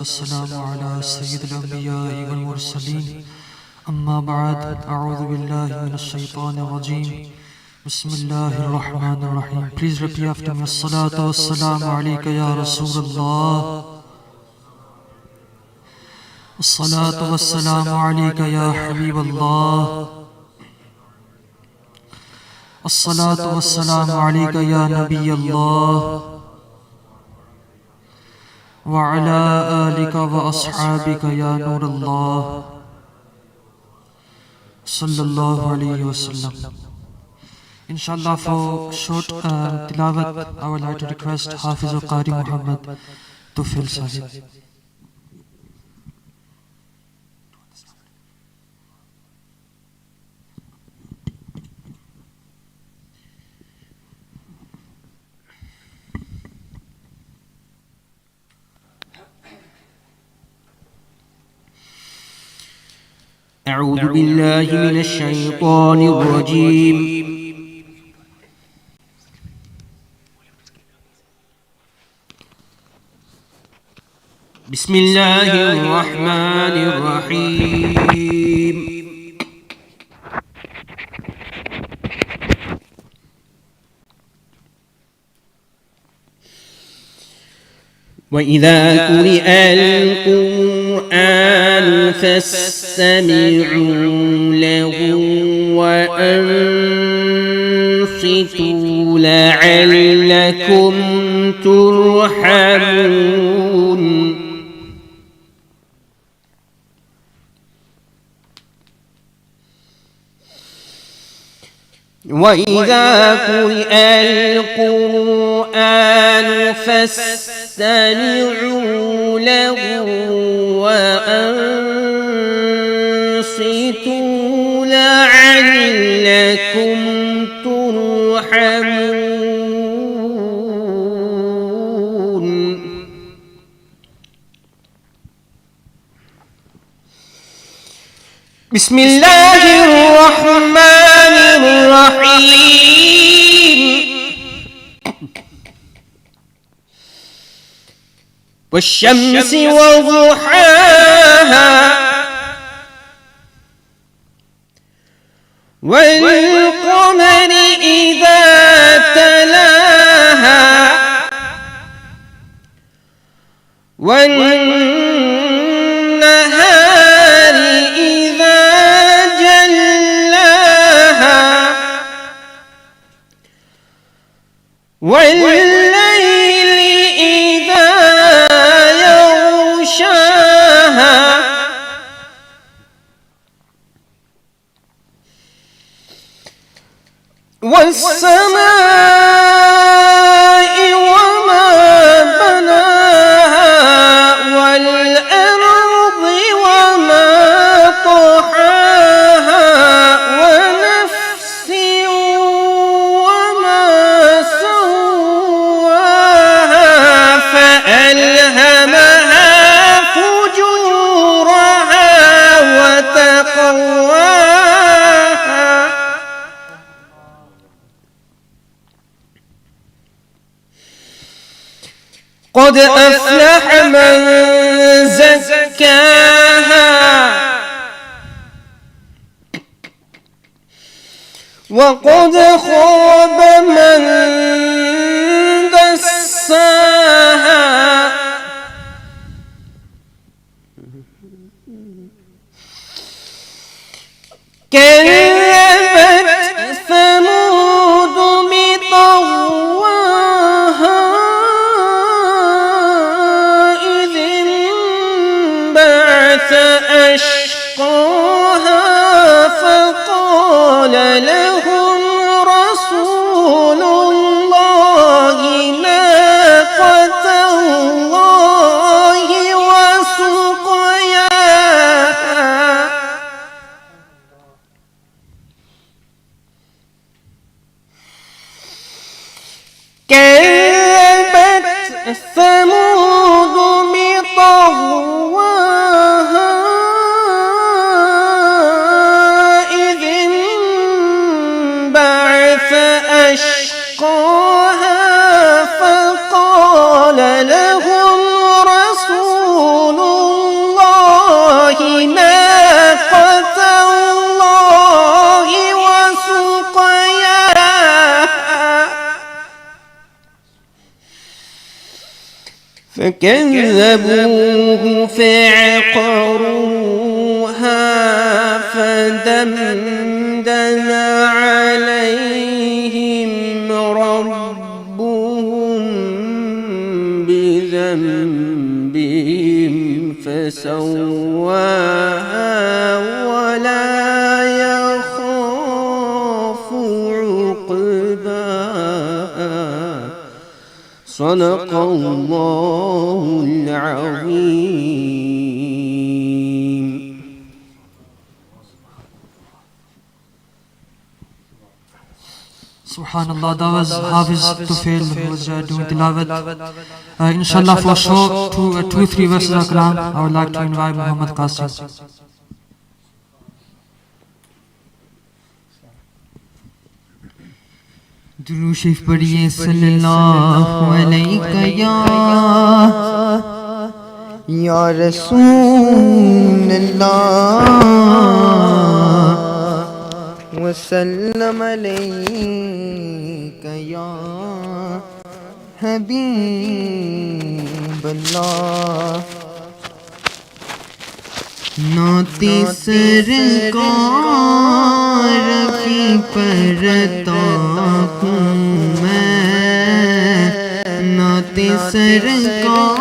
والسلام على سيد الأنبياء والمرسلين أما بعد أعوذ بالله من الشيطان الرجيم بسم الله الرحمن الرحيم. Please repeat after me. الصلاة والسلام عليك يا رسول الله. الصلاة والسلام عليك يا حبيب الله. الصلاة والسلام عليك يا نبي الله وعلى آلك وأصحابك يا نور الله صلى الله عليه وسلم. Inshallah, for short tilawat, I would like to request Hafiz Qari Muhammad to fill Syed. أعوذ بالله من الشيطان الرجيم. بسم الله الرحمن الرحيم. وإذا قرئ القرآن فاستمعوا له وأنصتوا لعلكم ترحمون. وإذا قرئ القرآن فاستمعوا له وأنصتوا لعلكم ترحمون. بسم الله الرحمن الرحيم. والشمس وضحاها والقمر إذا تلاها والنهار إذا جلاها والليل إذا يغشاها والسماء وما بناها والأرض وما طحاها ونفس وما سواها فألهمها فجورها وتقواها. قد أفلح من زكاها وقد خاب من دساها. كذبت ثمود بطغواها إذ انبعث أشقاها فقال لهم رسول الله ناقة الله وسقياها. كذبت ثمود بطغواها إذ انبعث أشقاها فكذبوه فعقروها فدمدم عليهم ربهم بذنبهم فسواها ولا يخاف عقباها. صدق الله العظيم. Subhanallah, that was Hafiz Tufail who was doing tilawat. Inshallah, for short, 2-3 verses of Quran, I would like to invite Muhammad Qasim. درود شریف پڑھیے صلی اللہ علیہ یا رسول اللہ وسلم علیک یا حبیب اللہ. نعت سرکار کی پڑھتا ہوں میں، نعت سرکار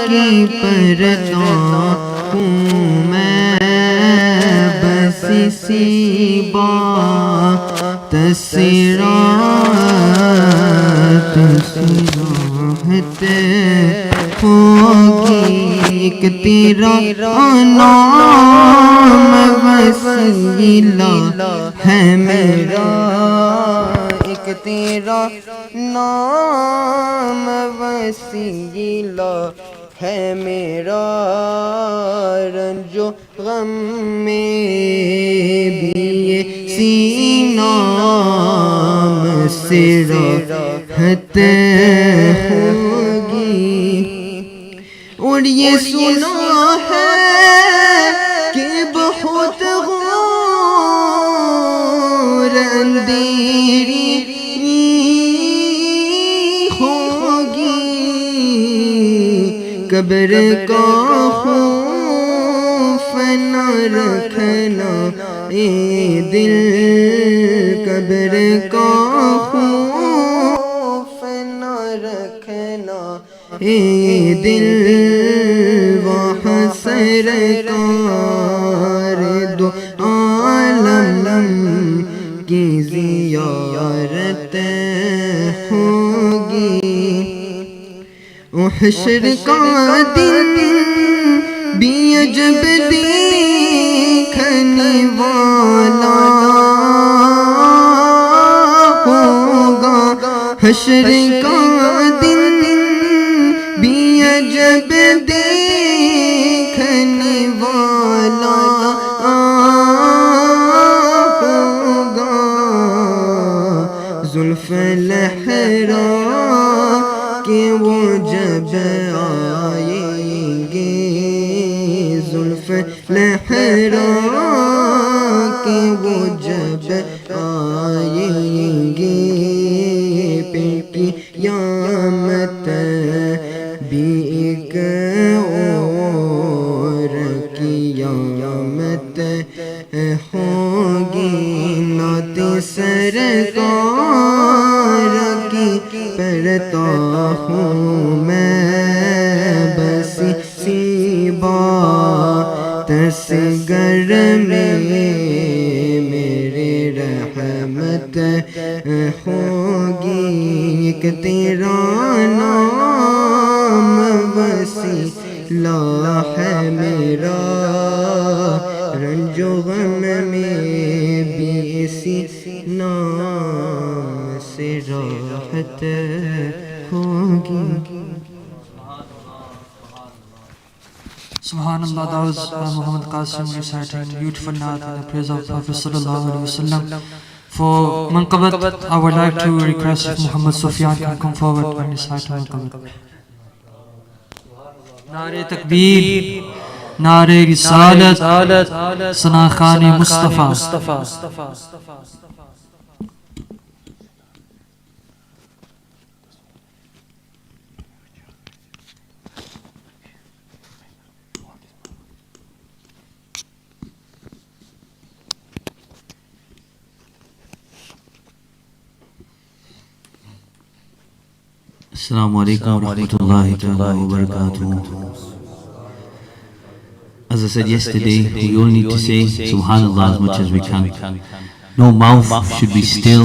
کی پڑھتا ہوں میں، بس اسی بات تسرات سراحت ہوگی. ایک تیرا نام وسیلہ ہے میرا، ایک تیرا نام وسیلہ ہے میرا. رنج و غم میں بھی یہ نام سے راحت ہوگی. اور یہ سنا ہے کہ بہت غور اندھیری ہوگی، قبر کا خوف نہ رکھنا اے دل، قبر کا خوف نہ رکھنا اے دل. وہاں سرکار دو عالم کی زیارت ہوگی. حشر کا دن بھی عجب دیکھنے والا ہوگا، حشر کا دن بھی عجب دیکھنے والا ہوگا. زلف لہرا کہ وہ جب آئیں گے، زلف لہرا کہ وہ جب آئیں گے، پہ قیامت بھی ایک اور قیامت ہوگی. نعت سرکار کی پڑھتا ہوں میں، بس اسی بات سے گر میں میرے رحمت ہوگی. ایک تیرا نام وسیلہ ہے میرا، رنج و غم میں بھی اسی نام سے راحت ہوگی. Subhanallah, that was Muhammad Qasim reciting beautiful naat in the praise of Prophet sallallahu alaihi wasallam. For Manqabat, I would like to request if Muhammad Sufyan can come forward and recite Manqabat. Nare Takbir, Nare Risalat, Sana Khani Mustafa. Assalamu alaikum wa rahmatullahi ta'ala wa barakatuh. As I said yesterday, we all need to say Subhanallah as much as we can. No mouth should be still.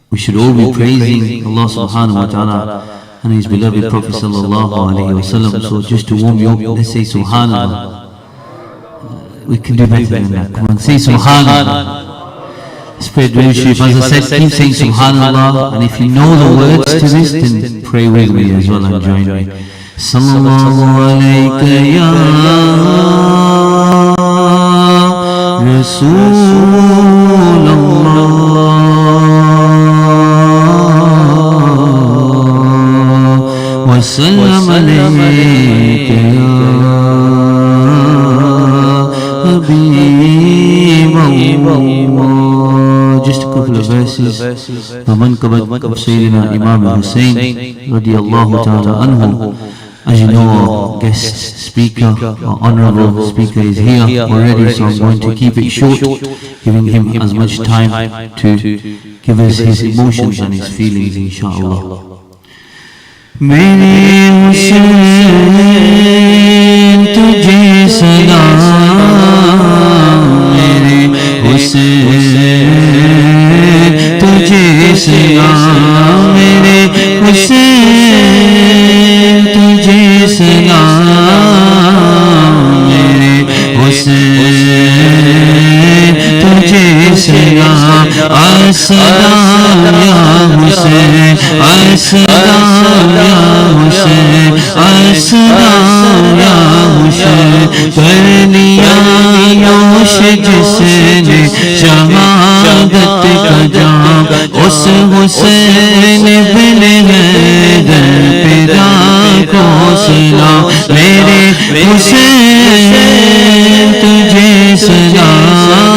We should all be praising Allah subhanahu wa ta'ala and His beloved Prophet sallallahu alayhi wa sallam. So just to warm you up, let's say Subhanallah. We can do better than that. Come on, say Subhanallah. Spread very sharif. As I said, keep saying Subhanallah, and if you know the words to this, then pray with me as well and join me. Sallallahu alayka ya Rasulullah, wa sallam alayka ya Habib. Just a couple of verses. Manqabat Sayyidina Imam Hussain radiyallahu ta'ala anhu. As you know, our guest speaker, our honorable speaker is here already, so I'm going to keep it short, giving him as much time to give us his emotions and his feelings, inshallah. Mere Hussain tujhe salam, mere Hussain tujhe salam, mere Hussain tujhe salam, mere Hussain tujhe salam. As-salam ya Hussain, as-salam ya Hussain, as-salam ya Hussain. Kar liya nosh jisne shahadat ka jam, us Hussain ibn Haydar pida ko salam. Mere Hussain tujhe salam,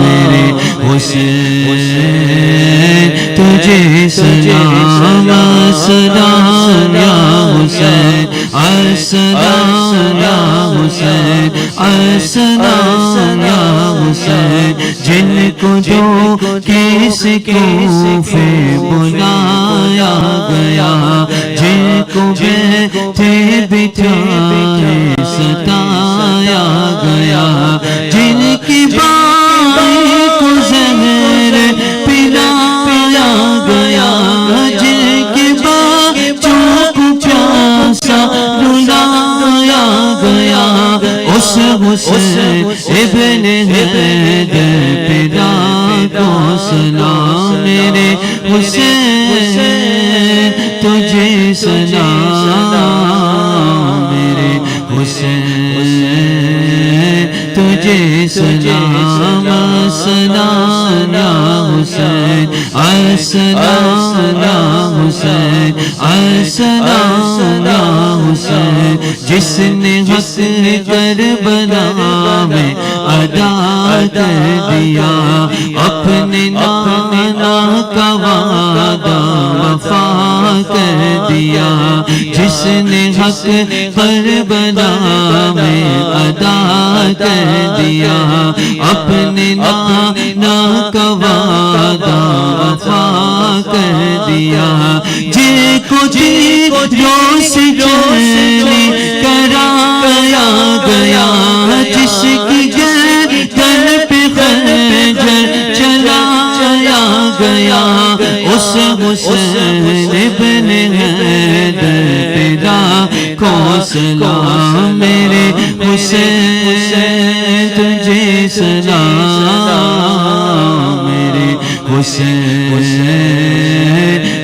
mere Hussain tujhe salam. As-salam ya Hussain, as-salam ya Hussain, as-salam ya Hussain. Jinko jo kisi kufे बुलाया गया, जिनको बैठे बिठाए सताया गया, जिनकी by को ज़हर पिलाया गया, जिनके बच्चों को प्यासा रुलाया गया, उस हुसैन इब्न हैदर पिता को सलाम. मेरे हुसैन तुझे सलाम, मेरे हुसैन तुझे सलाम. अस्सलाम या हुसैन, अस्सलाम या हुसैन, अस्सलाम या हुसैन. जिसने हक करबला में अदा कर दिया, अपने नाना का वादा वफा कर दिया. जिसने हक करबला में अदा कर दिया, अपने नाना का वादा वफा कर दिया. जिनको दिलों से चैनी कराया गया, जिसकी गर्दन पे खंजर चलाया गया, उस हुसैन इब्न हैदर पिता को सलाम. मेरे हुसैन तुझे सलाम, मेरे हुसैन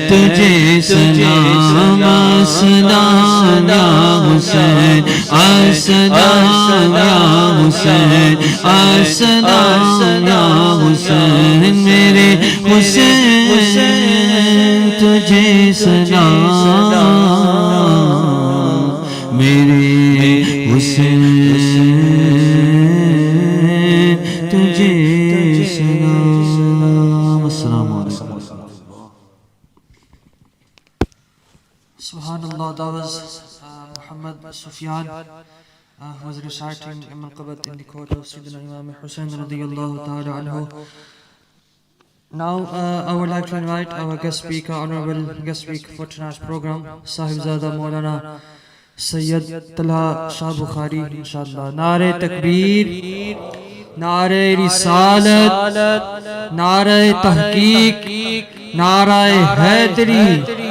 तुझे सलाम. अस्सलाम या हुसैन, अस्सलाम या हुसैन, अस्सलाम या हुसैन. मेरे हुसैन तुझे सलाम, मेरे हुसैन तुझे सलाम. अस्सलामु अलैकुम. Subhanallah, that was Muhammad Sufyan who was reciting Manqabat in the court of Sayyidina Imam Hussain radiyallahu ta'ala anhu. Now, I would like to invite our guest speaker, honorable guest speaker for tonight's program, Sahibzada Maulana Syed Talha Shah Bukhari, inshallah. Nare Takbir, Nare Risalat, Nare Tahqiq, Nare Haidari.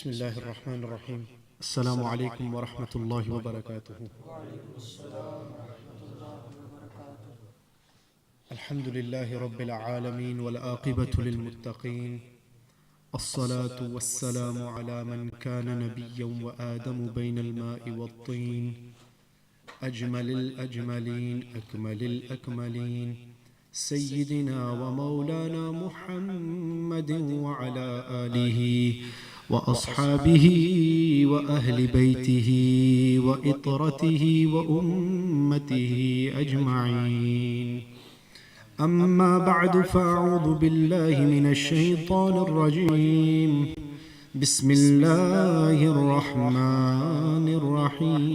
بسم الله الرحمن الرحيم. السلام عليكم ورحمة الله وبركاته. الحمد لله رب العالمين والعاقبة للمتقين. الصلاة والسلام على من كان نبيا وآدم بين الماء والطين. أجمل الأجملين أكمل الأكملين سيدنا ومولانا محمد وعلى آله وأصحابه وأهل بيته وإطرته وأمته أجمعين. أما بعد فأعوذ بالله من الشيطان الرجيم. بسم الله الرحمن الرحيم.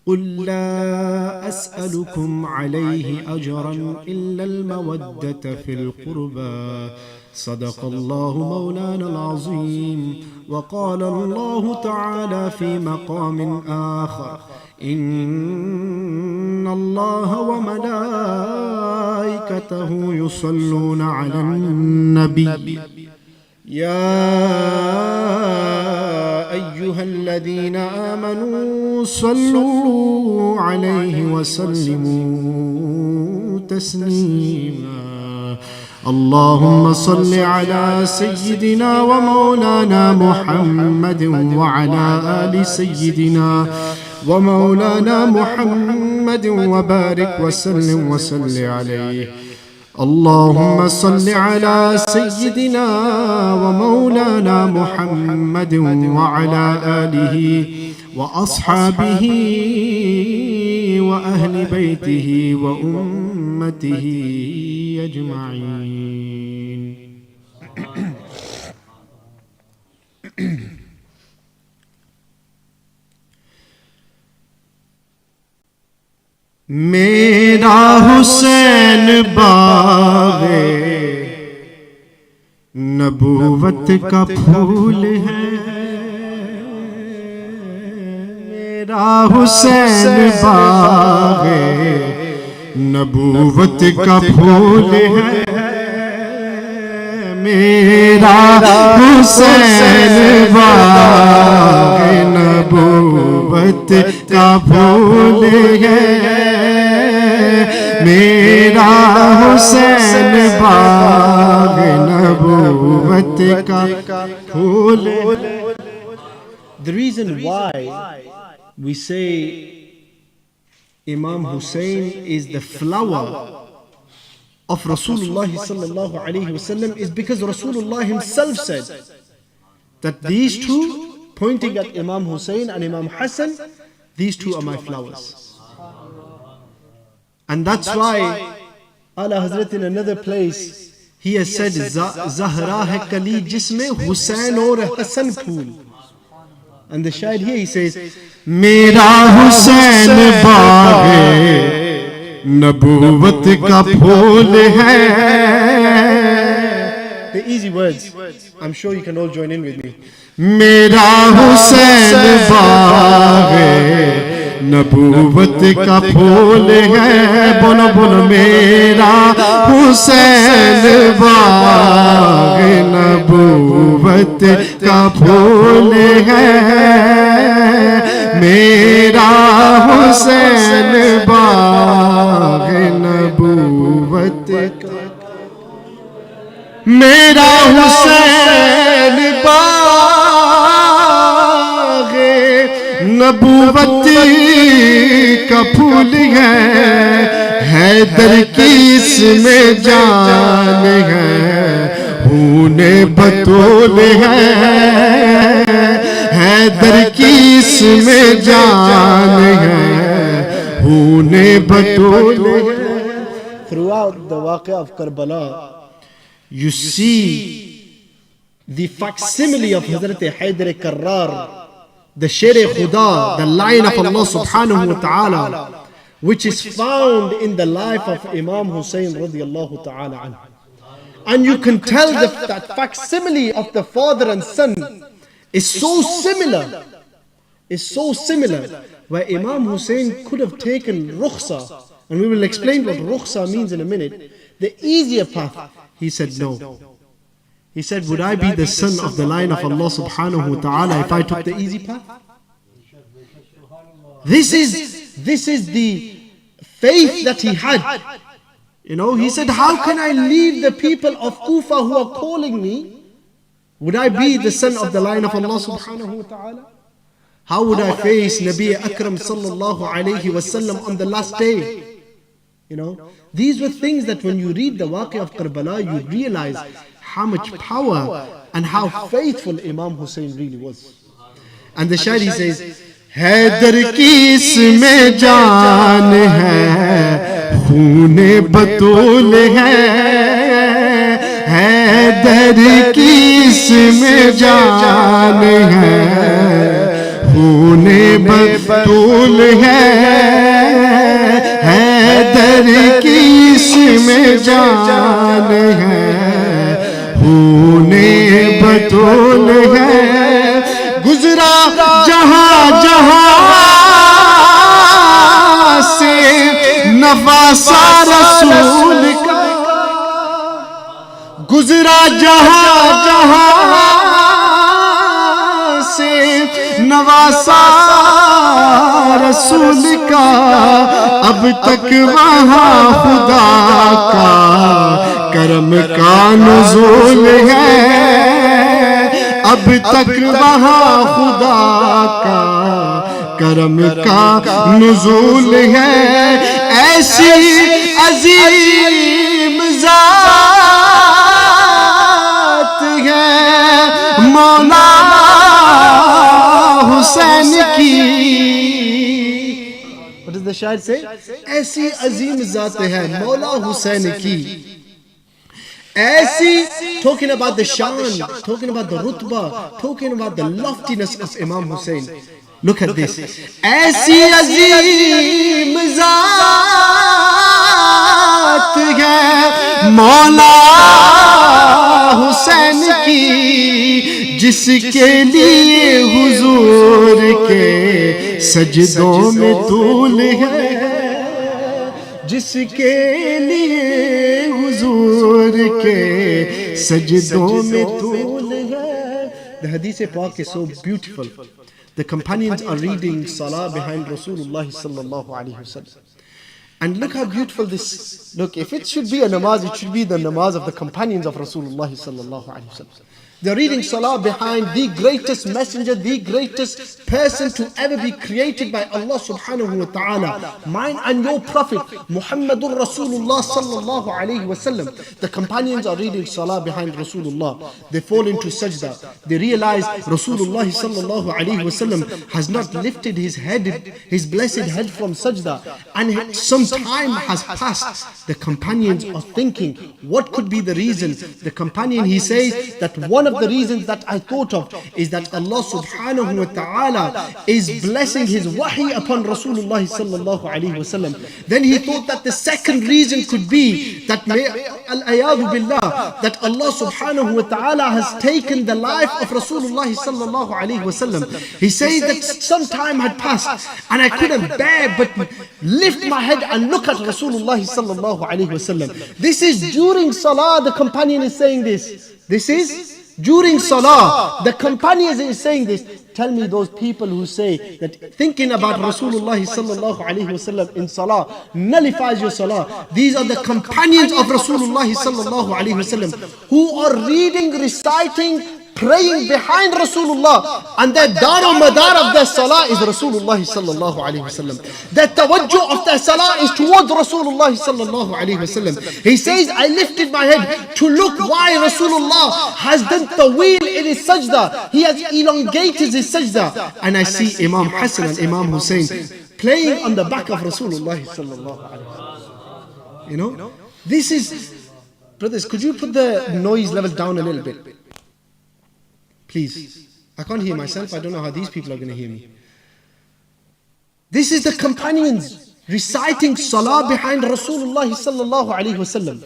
قل لا أسألكم عليه أجرا إلا المودة في القربى. صدق الله مولانا العظيم. وقال الله تعالى في مقام آخر: إن الله وملائكته يصلون على النبي يا أيها الذين آمنوا صلوا عليه وسلموا تسليما. اللهم صل على سيدنا ومولانا محمد وعلى آل سيدنا ومولانا محمد وبارك وسلم وصل عليه. اللهم صل على سيدنا ومولانا محمد وعلى آله وأصحابه وأهل بيته وأمته أجمعين. میرا حسین باغ نبوت کا پھول ہے. میرا حسین باغ نبوت کا پھول ہے. میرا حسین باغ نبوت کا پھول ہے. میرا حسین باغ نبوت کا پھول ہے. The reason why we say Imam Hussein is the flower of Rasulullah sallallahu alayhi wasallam is because Rasulullah himself said that these two, pointing at Imam Hussein and Imam Hassan, these two are my flowers. And that's why Ala Hazrat in another place he has said Zahra hai kali jisme Hussein aur Hassan phool. And the Shahid here he says Mera Hussein baag nabuwat ka phool hai. The easy words, I'm sure you can all join in with me. Mera Hussein baag نبوت کا پھول ہے بولو بولو میرا حسین باغ نبوت کا پھول ہے میرا حسین باغ نبوت کا میرا حسین باغ نبوت کا پھول ہے حیدر کی اس میں جان ہے خون بطول ہے حیدر کی اس میں جان ہے خون بطول ہے. Throughout the waqia of Karbala, you see the facsimile of Hazrat Haydar Karrar, the Sher Khuda, the line of Allah subhanahu wa ta'ala, which is found in the life of Imam Hussein radiallahu ta'ala anhu. And you can tell that facsimile of the father and son is so similar, where Imam Hussein could have taken rukhsa, and we will explain what rukhsa means in a minute, the easier path. He said no. He said, would I be the son of the line of Allah subhanahu wa ta'ala if I took the easy path? This is the faith that he had. You know, he said, how can I leave the people of Kufa who are calling me? Would I be the son of the line of Allah subhanahu wa ta'ala? How would I face Nabi Akram sallallahu alayhi wa sallam on the last day? You know, these were things that when you read the waqi of Karbala, you realize how much power and how faithful Imam Hussein really was. And the Shairi says, Haider کی اس میں جان ہے خون بطول ہے حیدر کی اس میں جان ہے خون بطول ہے حیدر کی اس میں جان ہے خون بطول ہے گزرا جہاں جہاں سے نواسا رسول کا گزرا جہاں جہاں سے نواسا رسول کا اب تک وہاں خدا کا کرم کا نزول ہے اب تک وہاں خدا کا کرم کا نزول ہے ایسی عظیم ذات ہے مولانا حسین کی. What does the شاعر say? ایسی عظیم ذات ہے مولا حسین کی ایسی, talking about the shan, talking about the rutbah, talking about the loftiness of Imam Hussein. Look at this. ایسی عظیم ذات ہے مولا حسین کی جس کے لیے حضور کے سجدوں میں طول ہے جس کے لیے حضور کے سجدوں میں طول ہے. The hadith Pak is so beautiful. The companions are reading salah behind Rasulullah sallallahu alayhi wa sallam. And look how beautiful this. Look, if it should be a namaz, it should be the namaz of the companions of Rasulullah sallallahu alayhi wa sallam. They're reading salah behind the greatest messenger, the greatest person to ever be created by Allah subhanahu wa ta'ala. Mine and your prophet, Muhammadur Rasulullah sallallahu alayhi wa sallam. The companions are reading salah behind Rasulullah. They fall into sajda. They realize Rasulullah sallallahu alayhi wa sallam has not lifted his head, his blessed head from sajda. And some time has passed. The companions are thinking, what could be the reason? The companion, he says that one of the reasons that I thought of is that Allah subhanahu wa ta'ala is blessing His wahi upon Rasulullah sallallahu alayhi wa sallam. Then he thought that the second reason could be that al-ayadu billah, that Allah subhanahu wa ta'ala has taken the life of Rasulullah sallallahu alayhi wa sallam. He says that some time had passed and I couldn't bear but lift my head and look at Rasulullah sallallahu alayhi wa sallam. This is during salah, the companion is saying this. This is during salah, the companion is saying this. Tell me those people who say that thinking about Rasulullah sallallahu alayhi wa sallam in salah nullifies your salah. These are the companions of Rasulullah sallallahu alayhi wa sallam who are reading, reciting, praying behind Rasulullah, and their dar madar of their salah is Rasulullah sallallahu alayhi wa sallam. Their tawajjuh of their salah is towards Rasulullah sallallahu alayhi wa sallam. He says, I lifted my head to look why Rasulullah has done taweel in his sajda. He has elongated his sajda. And I see Imam Hassan and Imam Hussein playing on the back of Rasulullah sallallahu alayhi wa sallam. You know, this is, brothers, could you put the noise level down a little bit? Please. I can't hear myself. I don't know how these people are going to hear me. This is the companions reciting salah behind Rasulullah sallallahu alayhi wa sallam.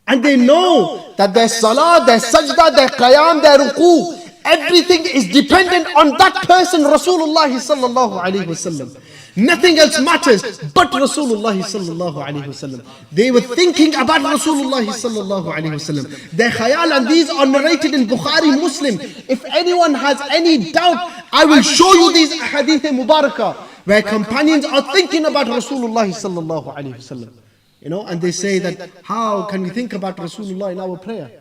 And they know that their salah, their sajda, their qiyam, their ruku, everything is dependent on that person, Rasulullah sallallahu alayhi wa sallam. Nothing else matters but Rasulullah sallallahu alayhi wa sallam. They were thinking about Rasulullah sallallahu alayhi wa sallam. Their khayal, and these are narrated in Bukhari, Muslim. If anyone has any doubt, I will show you these hadith mubarakah where companions are thinking about Rasulullah sallallahu alayhi wa sallam. You know, and they say that how can we think about Rasulullah in our prayer?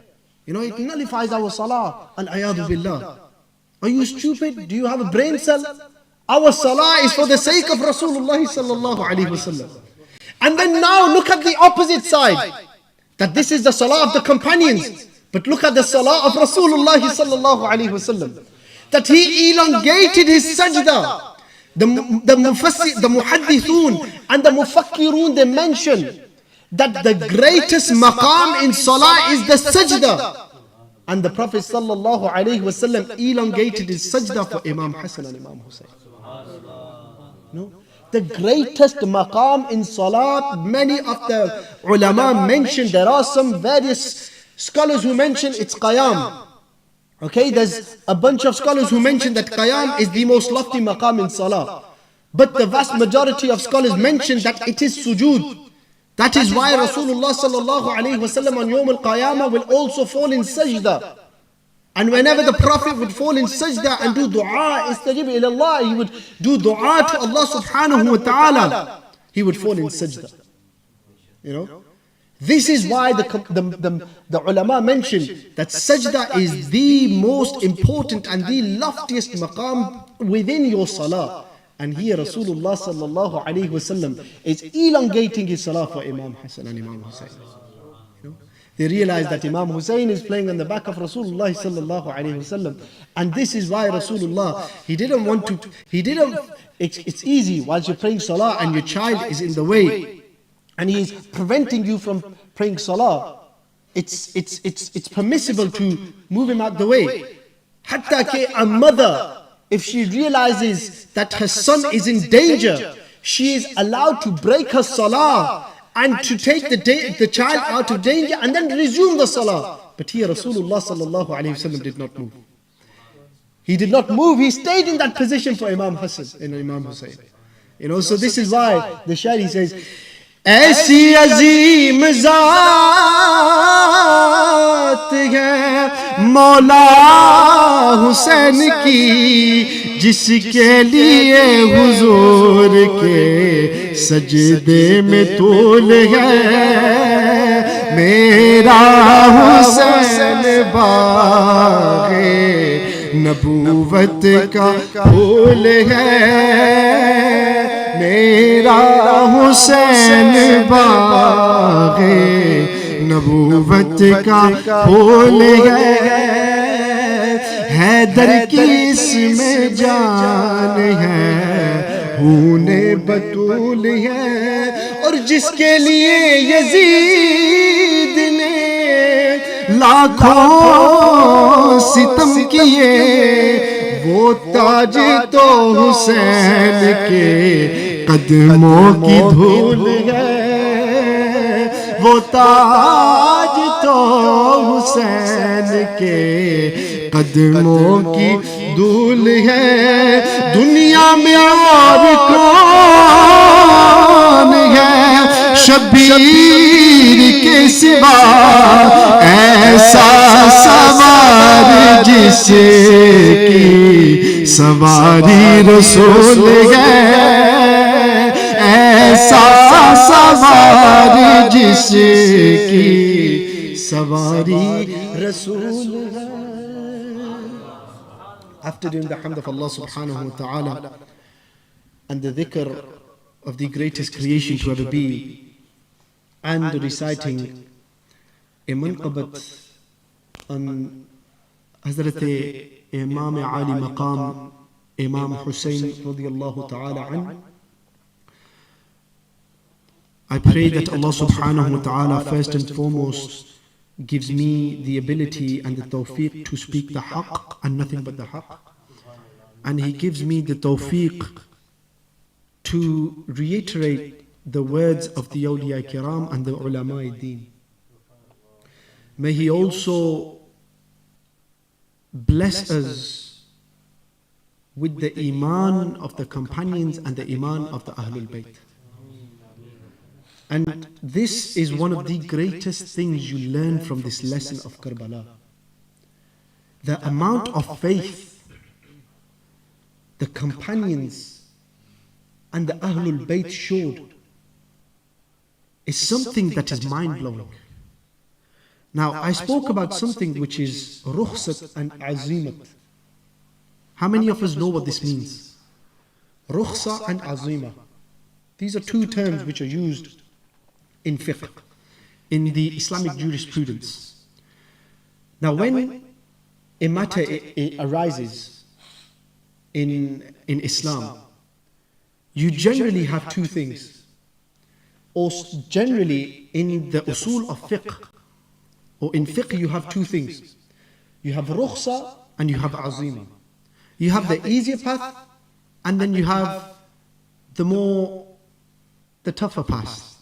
You know, it nullifies our salah. Al-ayadu billah. Are you stupid? Do you have a brain cell? Our salah is for the sake of Rasulullah sallallahu alayhi wa sallam. And then now look at the opposite side. That this is the salah of the companions. But look at the salah of Rasulullah sallallahu alayhi wa sallam. That he elongated his sajda. The muhaddithun and the mufakkirun, they mention that the greatest maqam in salah is the sajda. And the Prophet sallallahu alayhi wa sallam elongated his sajda for Imam Hassan and Imam Hussein. No? The greatest maqam in salat, many of the ulama mention, there are some various scholars who mention it's qiyam. Okay, there's a bunch of scholars who mention that qiyam is the most lofty maqam in salah. But the vast majority of scholars mention that it is sujood. That is why Rasulullah sallallahu alayhi wa sallam on Yawm al-Qiyamah will also fall in sajda. And whenever the Prophet would fall in sajda and do dua, istajib ilallah, he would do dua to Allah subhanahu wa ta'ala. He would fall in sajda. You know? This is why the ulama mentioned that sajda is the most important and the loftiest maqam within your salah. And here Rasulullah sallallahu alayhi wa sallam is elongating his salah for Imam Hassan and Imam Hussein. They realize that Imam Hussein is playing on the back of Rasulullah sallallahu alayhi wa sallam. And this is why Rasulullah, it's easy whilst you're praying salah and your child is in the way and he is preventing you from praying salah. It's permissible to move him out the way. Hatta ke a mother, if she realizes that her son is in danger, she is allowed to break her salah and to take the child out of danger and then resume the salah. But here Rasulullah sallallahu alayhi wa sallam did not move. He did not move. He stayed in that position for Imam Hassan and Imam Hussein. You know, so this is why the Shairi says, ऐसी अजीम ज़ात है मौला हुसैन की जिसके लिए हुजूर के सजदे में तोल है मेरा हुसैन बाग़े नबूवत का फूल है मेरा हुसैन बाग़े नबूवत का फूल है हैदर की इसमें जान है खूने बतूल है और जिसके लिए यजीद ने लाखों सितम किए, वो ताज तो हुसैन के कदमों की धूल है, वो ताज तो हुसैन के कदमों की धूल है। दुनिया में और कौन है शबीर के सिवा ऐसा सवार जिसकी सवारी रसूल है, ऐसा सवार जिसकी सवारी रसूल है। After doing the hamd of Allah subhanahu wa ta'ala and the dhikr of the greatest creation to ever be, and reciting a manqabat on Hazrat Imam Ali Maqam Imam Hussein radiyallahu ta'ala an, I pray that Allah subhanahu wa ta'ala first and foremost gives me the ability and the tawfiq to speak the haqq and nothing but the haqq, and He gives me the tawfiq to reiterate the words of the awliya kiram and the ulama din. May He also bless us with the iman of the companions and the iman of the Ahlul Bayt. And this is one of the greatest things you learn from this lesson of Karbala. The amount of faith the companions and the Ahlul Bayt showed is something that is mind-blowing. Now, I spoke about something which is rukhsat and azimat. How many of us know what this means? Rukhsa and azima. These are two terms which are used in fiqh, in the Islamic jurisprudence. Now, when a matter arises in Islam, you generally have two things. Or generally in the usul of fiqh, or in fiqh, you have two things. You have rukhsa and you have azima. You have the easier path, and then you have the tougher path.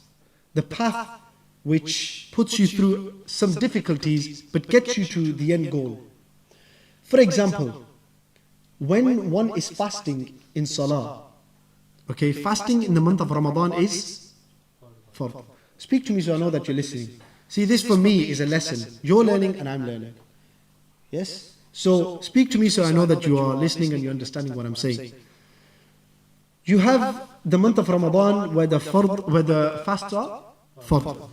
The path which puts you through some difficulties but gets you to the end goal. For example, when one is fasting in salah, okay, fasting in the month of Ramadan is fard. Speak to me so I know that you're listening. See, this for me is a lesson. You're learning and I'm learning. Yes? So speak to me so I know that you are listening and you're understanding what I'm saying. You have the month of Ramadan where the fasts are fard.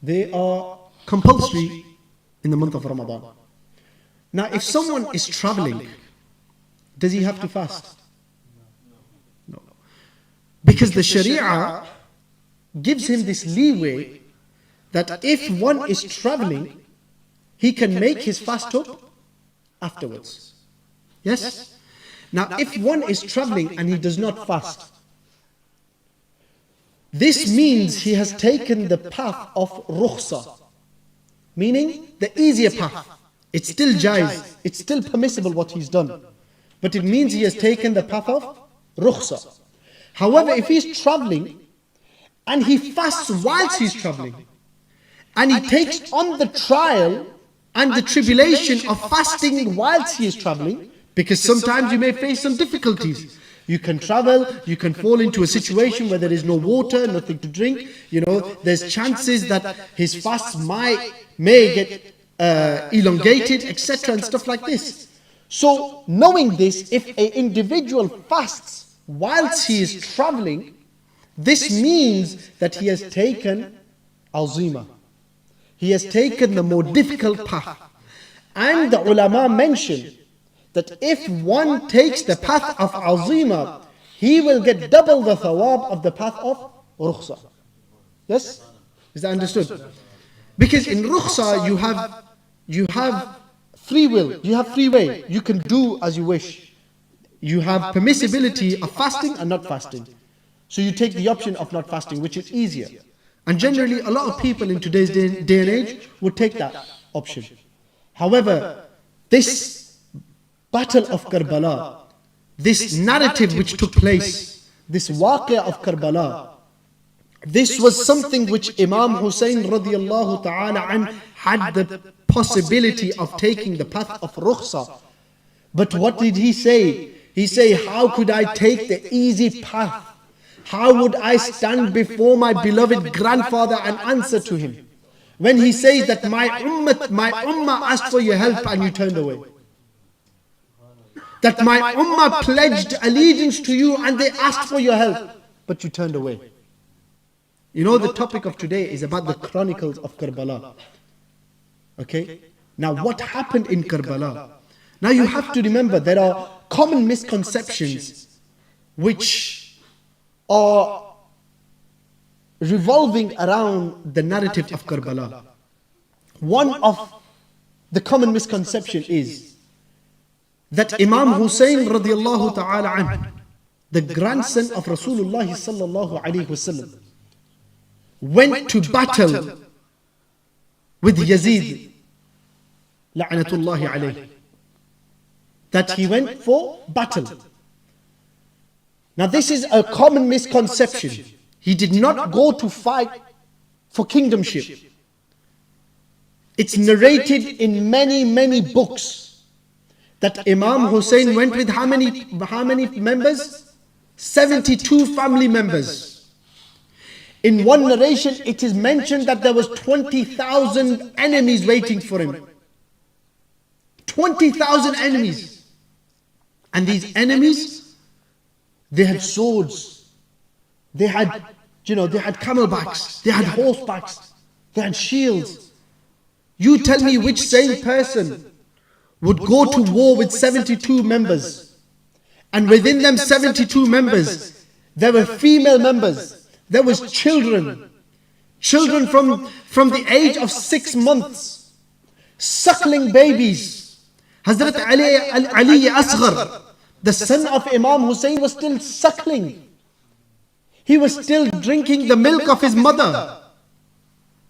They are compulsory in the month of Ramadan. Now, if someone is traveling, does he have to fast? No. Because the Sharia gives him this leeway that if one is traveling, he can make his fast up afterwards. Yes? Now, if one is traveling and he does not fast, this means he has taken the path of rukhsa, meaning the easier path. It's still jaiz, it's still permissible what he's done, but it means he has taken the path of rukhsa. However, if he's traveling and he fasts whilst he's traveling, and he takes on the trial and the tribulation of fasting whilst he is traveling, because sometimes you may face some difficulties. You can travel, you can fall into a situation where there is no water, nothing to drink. You know, there's chances that his fast may get elongated, etc. and stuff like this. So, knowing this, if an individual fasts whilst he is traveling, this means that he has taken azima. He has taken the more difficult path. And the ulama mention that if one takes the path of azima, he will get double the thawab of the path of rukhsa. Yes? Is that understood? Because in rukhsa you have free will, you have free way. You can do as you wish. You have permissibility of fasting and not fasting. So you take the option of not fasting, which is easier. And generally a lot of people in today's day and age would take that option. However, this battle of Karbala, this narrative which took place, this waqia of Karbala, this was something which Imam Hussein radiallahu ta'ala an had the possibility of taking the path of rukhsa. But what did he say? He said, how could I take the easy path? How would I stand before my beloved grandfather and answer to him? When he says that my ummah asked for your help and you turned away. That my ummah pledged allegiance to you and they asked for your help, but you turned away. You know, the topic of today is about the Chronicles of Karbala. Okay? Now what happened in Karbala? Now you have to remember there are common misconceptions which are revolving around the narrative of Karbala. One of the common misconception is that Imam Hussein radiallahu ta'ala anhu, the grandson of Rasulullah sallallahu alayhi wasallam, went to battle with Yazid, la'natullahi alayhi. That he went for battle. Now this is a common misconception. He did not go to fight for kingdomship. It's narrated in many books that Imam Hussein went with how many members? 72 family members. In one narration it is mentioned that there was 20,000 enemies waiting for him. 20,000 enemies. And these enemies, they had swords, they had camelbacks, they had horsebacks, they had shields. You tell me which sane person would go to war with 72 members, and within them 72 members, there were female members, there was children from the age of 6 months, suckling babies. Hazrat Ali Asghar, the son of Imam Hussein, was still suckling. He was still drinking the milk of his mother.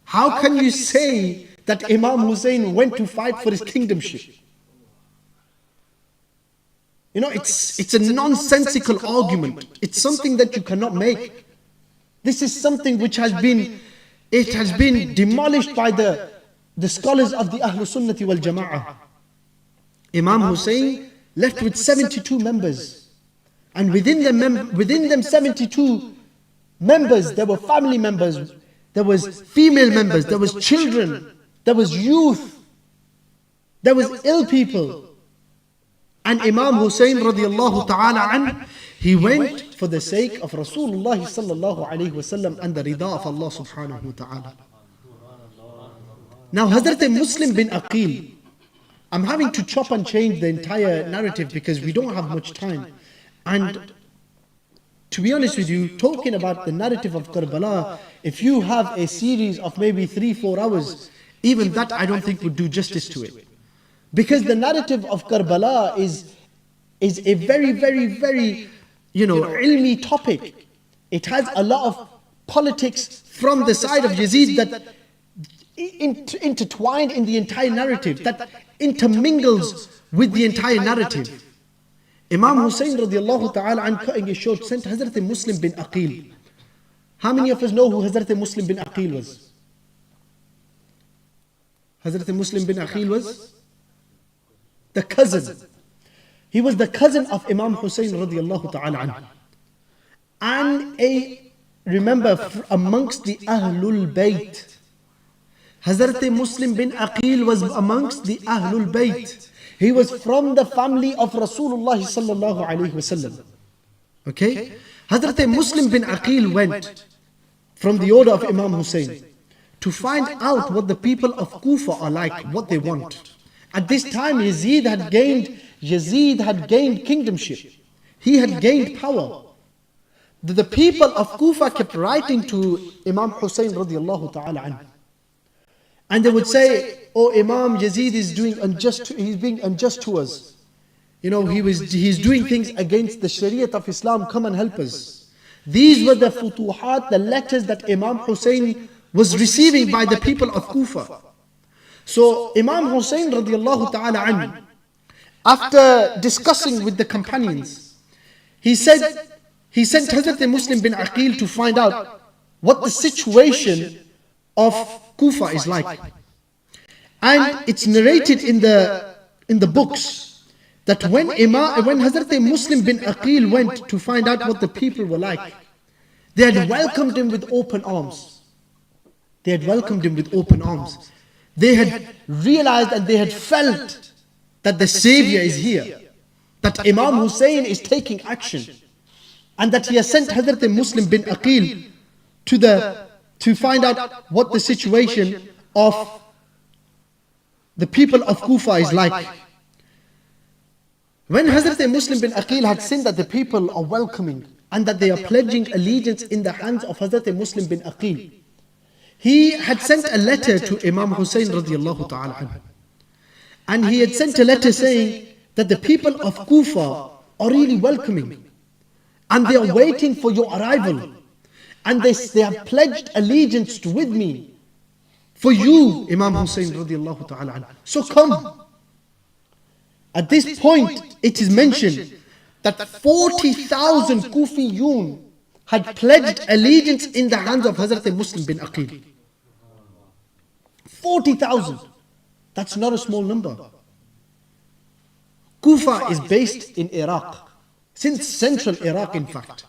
How can you say that Imam Hussein went to fight for his kingdomship? You know, it's a nonsensical argument. It's something that you cannot make. This is something which has been demolished by the scholars of the Ahlul Sunnati wal Jama'ah. Imam Hussein left with 72 members, and within them 72 members, there were family members, there was female members, there was children, there was youth, there was ill people. And Imam Hussein radiallahu ta'ala an, he went for the sake of Rasulullah sallallahu alayhi wasallam and the rida of Allah subhanahu wa ta'ala. Now Hazrat Muslim bin Aqil, I'm having to chop and change the entire narrative because we don't have much time. And to be honest with you, talking about the narrative of Karbala, if you have a series of maybe 3-4 hours, even that I don't think would do justice to it. Because the narrative of Karbala is a very ilmi topic. It has a lot of politics from the side of Yazid that intertwined in the entire narrative, that intermingles with the entire narrative. Imam Hussein radiallahu ta'ala an, cutting a short, sent Hazrat Muslim bin Aqil. How many of us know who Hazrat Muslim bin Aqil was? Hazrat Muslim bin Aqil was the cousin. He was the cousin of Imam Hussein radiallahu ta'ala an. And remember, amongst the Ahlul Bayt, Hazrat Muslim bin Aqil was amongst the Ahlul Bayt. He was from the family of Rasulullah sallallahu alayhi wasallam. Okay? Hazrat Muslim bin Aqil went from the order of Imam Hussein to find out what the people of Kufa are like, what they want. At this time, Yazid had gained kingdomship. He had gained power. The people of Kufa kept writing to Imam Hussein radiallahu ta'ala anhu. And they would say, oh Imam, Yazid is he's being unjust to us. You know, he's doing things against the Shariat of Islam, come and help us. These were the futuhat, the letters that Imam Hussein was receiving by the people of Kufa. So Imam Hussein radiallahu ta'ala anhu, after discussing with the companions, he sent Hazrat Muslim bin Aqil to find out what the situation of Kufa is like. And it's narrated in the books that when Hazrat Muslim bin Aqil went to find out what the people were like, they had welcomed him with open arms. They had welcomed him with open arms. They had realized and they had felt that the Savior is here, that Imam Hussein is taking action, and that he has sent Hazrat Muslim bin Aqil to find out what the situation of the people of Kufa is like. When Hazrat Muslim bin Aqil had seen that the people are welcoming and that they are pledging allegiance in the hands of Hazrat Muslim bin Aqil, he had sent a letter to Imam Hussein radiallahu ta'ala anhu. And he had sent a letter saying that the people of Kufa are really welcoming and they are waiting for your arrival, and they have pledged allegiance with me for you, Imam Hussein radiallahu ta'ala anhu. So come. At this point, it is mentioned that 40,000 Kufiyun had pledged allegiance in the hands of Hazrat Muslim bin Aqil. 40,000. That's not a small number. Kufa is based in Iraq, since central Iraq in fact.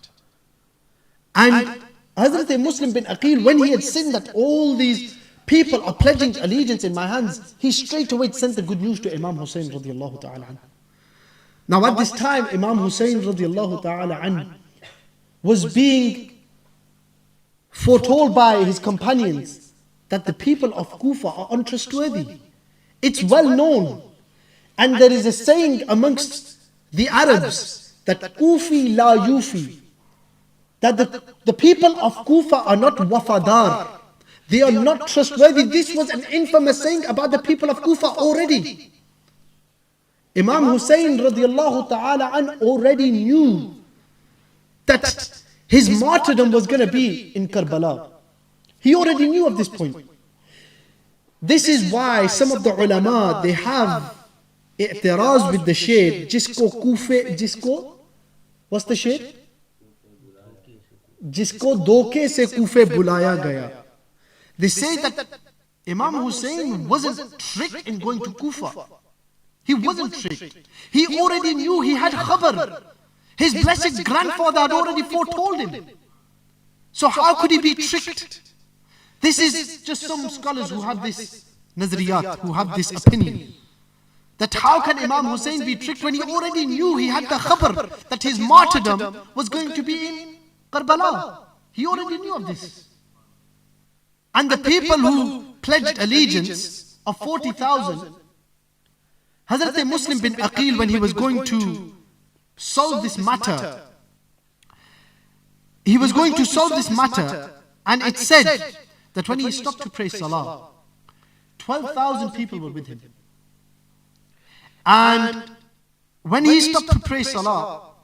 And Hazrat Muslim bin Aqil, when he had seen that all these people are pledging allegiance in my hands, he straight away sent the good news to Imam Hussein radiallahu ta'ala anhu. Now at this time, Imam Hussein radiallahu ta'ala anhu was being foretold by his companions that the people of Kufa are untrustworthy. It's well known. And there is a saying amongst the Arabs that Kufi la yufi, that the people of Kufa are not wafadar. They are not trustworthy. This was an infamous saying about the people of Kufa already. Imam Hussein radiallahu ta'ala an already knew that his martyrdom was going to be in Karbala. He already knew of this point. This is why some of the ulama, they have i'tiraz with the shair, jisko Kufe, jisko, what's the shair? Jisko doke se Kufe bulaya gaya. They say that Imam Hussein wasn't tricked in going to Kufa. He wasn't tricked. He already knew, he had khabar. His blessed grandfather had already foretold him. So how could he be tricked? This is just some scholars who have this nazriyat, who have this opinion. That how can Imam Hussein be tricked when he already knew, he had the khabar that his martyrdom was going to be in Karbala. He already knew of this. And the people who pledged allegiance of 40,000, Hazrat Muslim bin Aqil, when he was going to solve this matter, and it said that when he stopped to pray Salah, 12,000 people were with him. And when he stopped to pray Salah,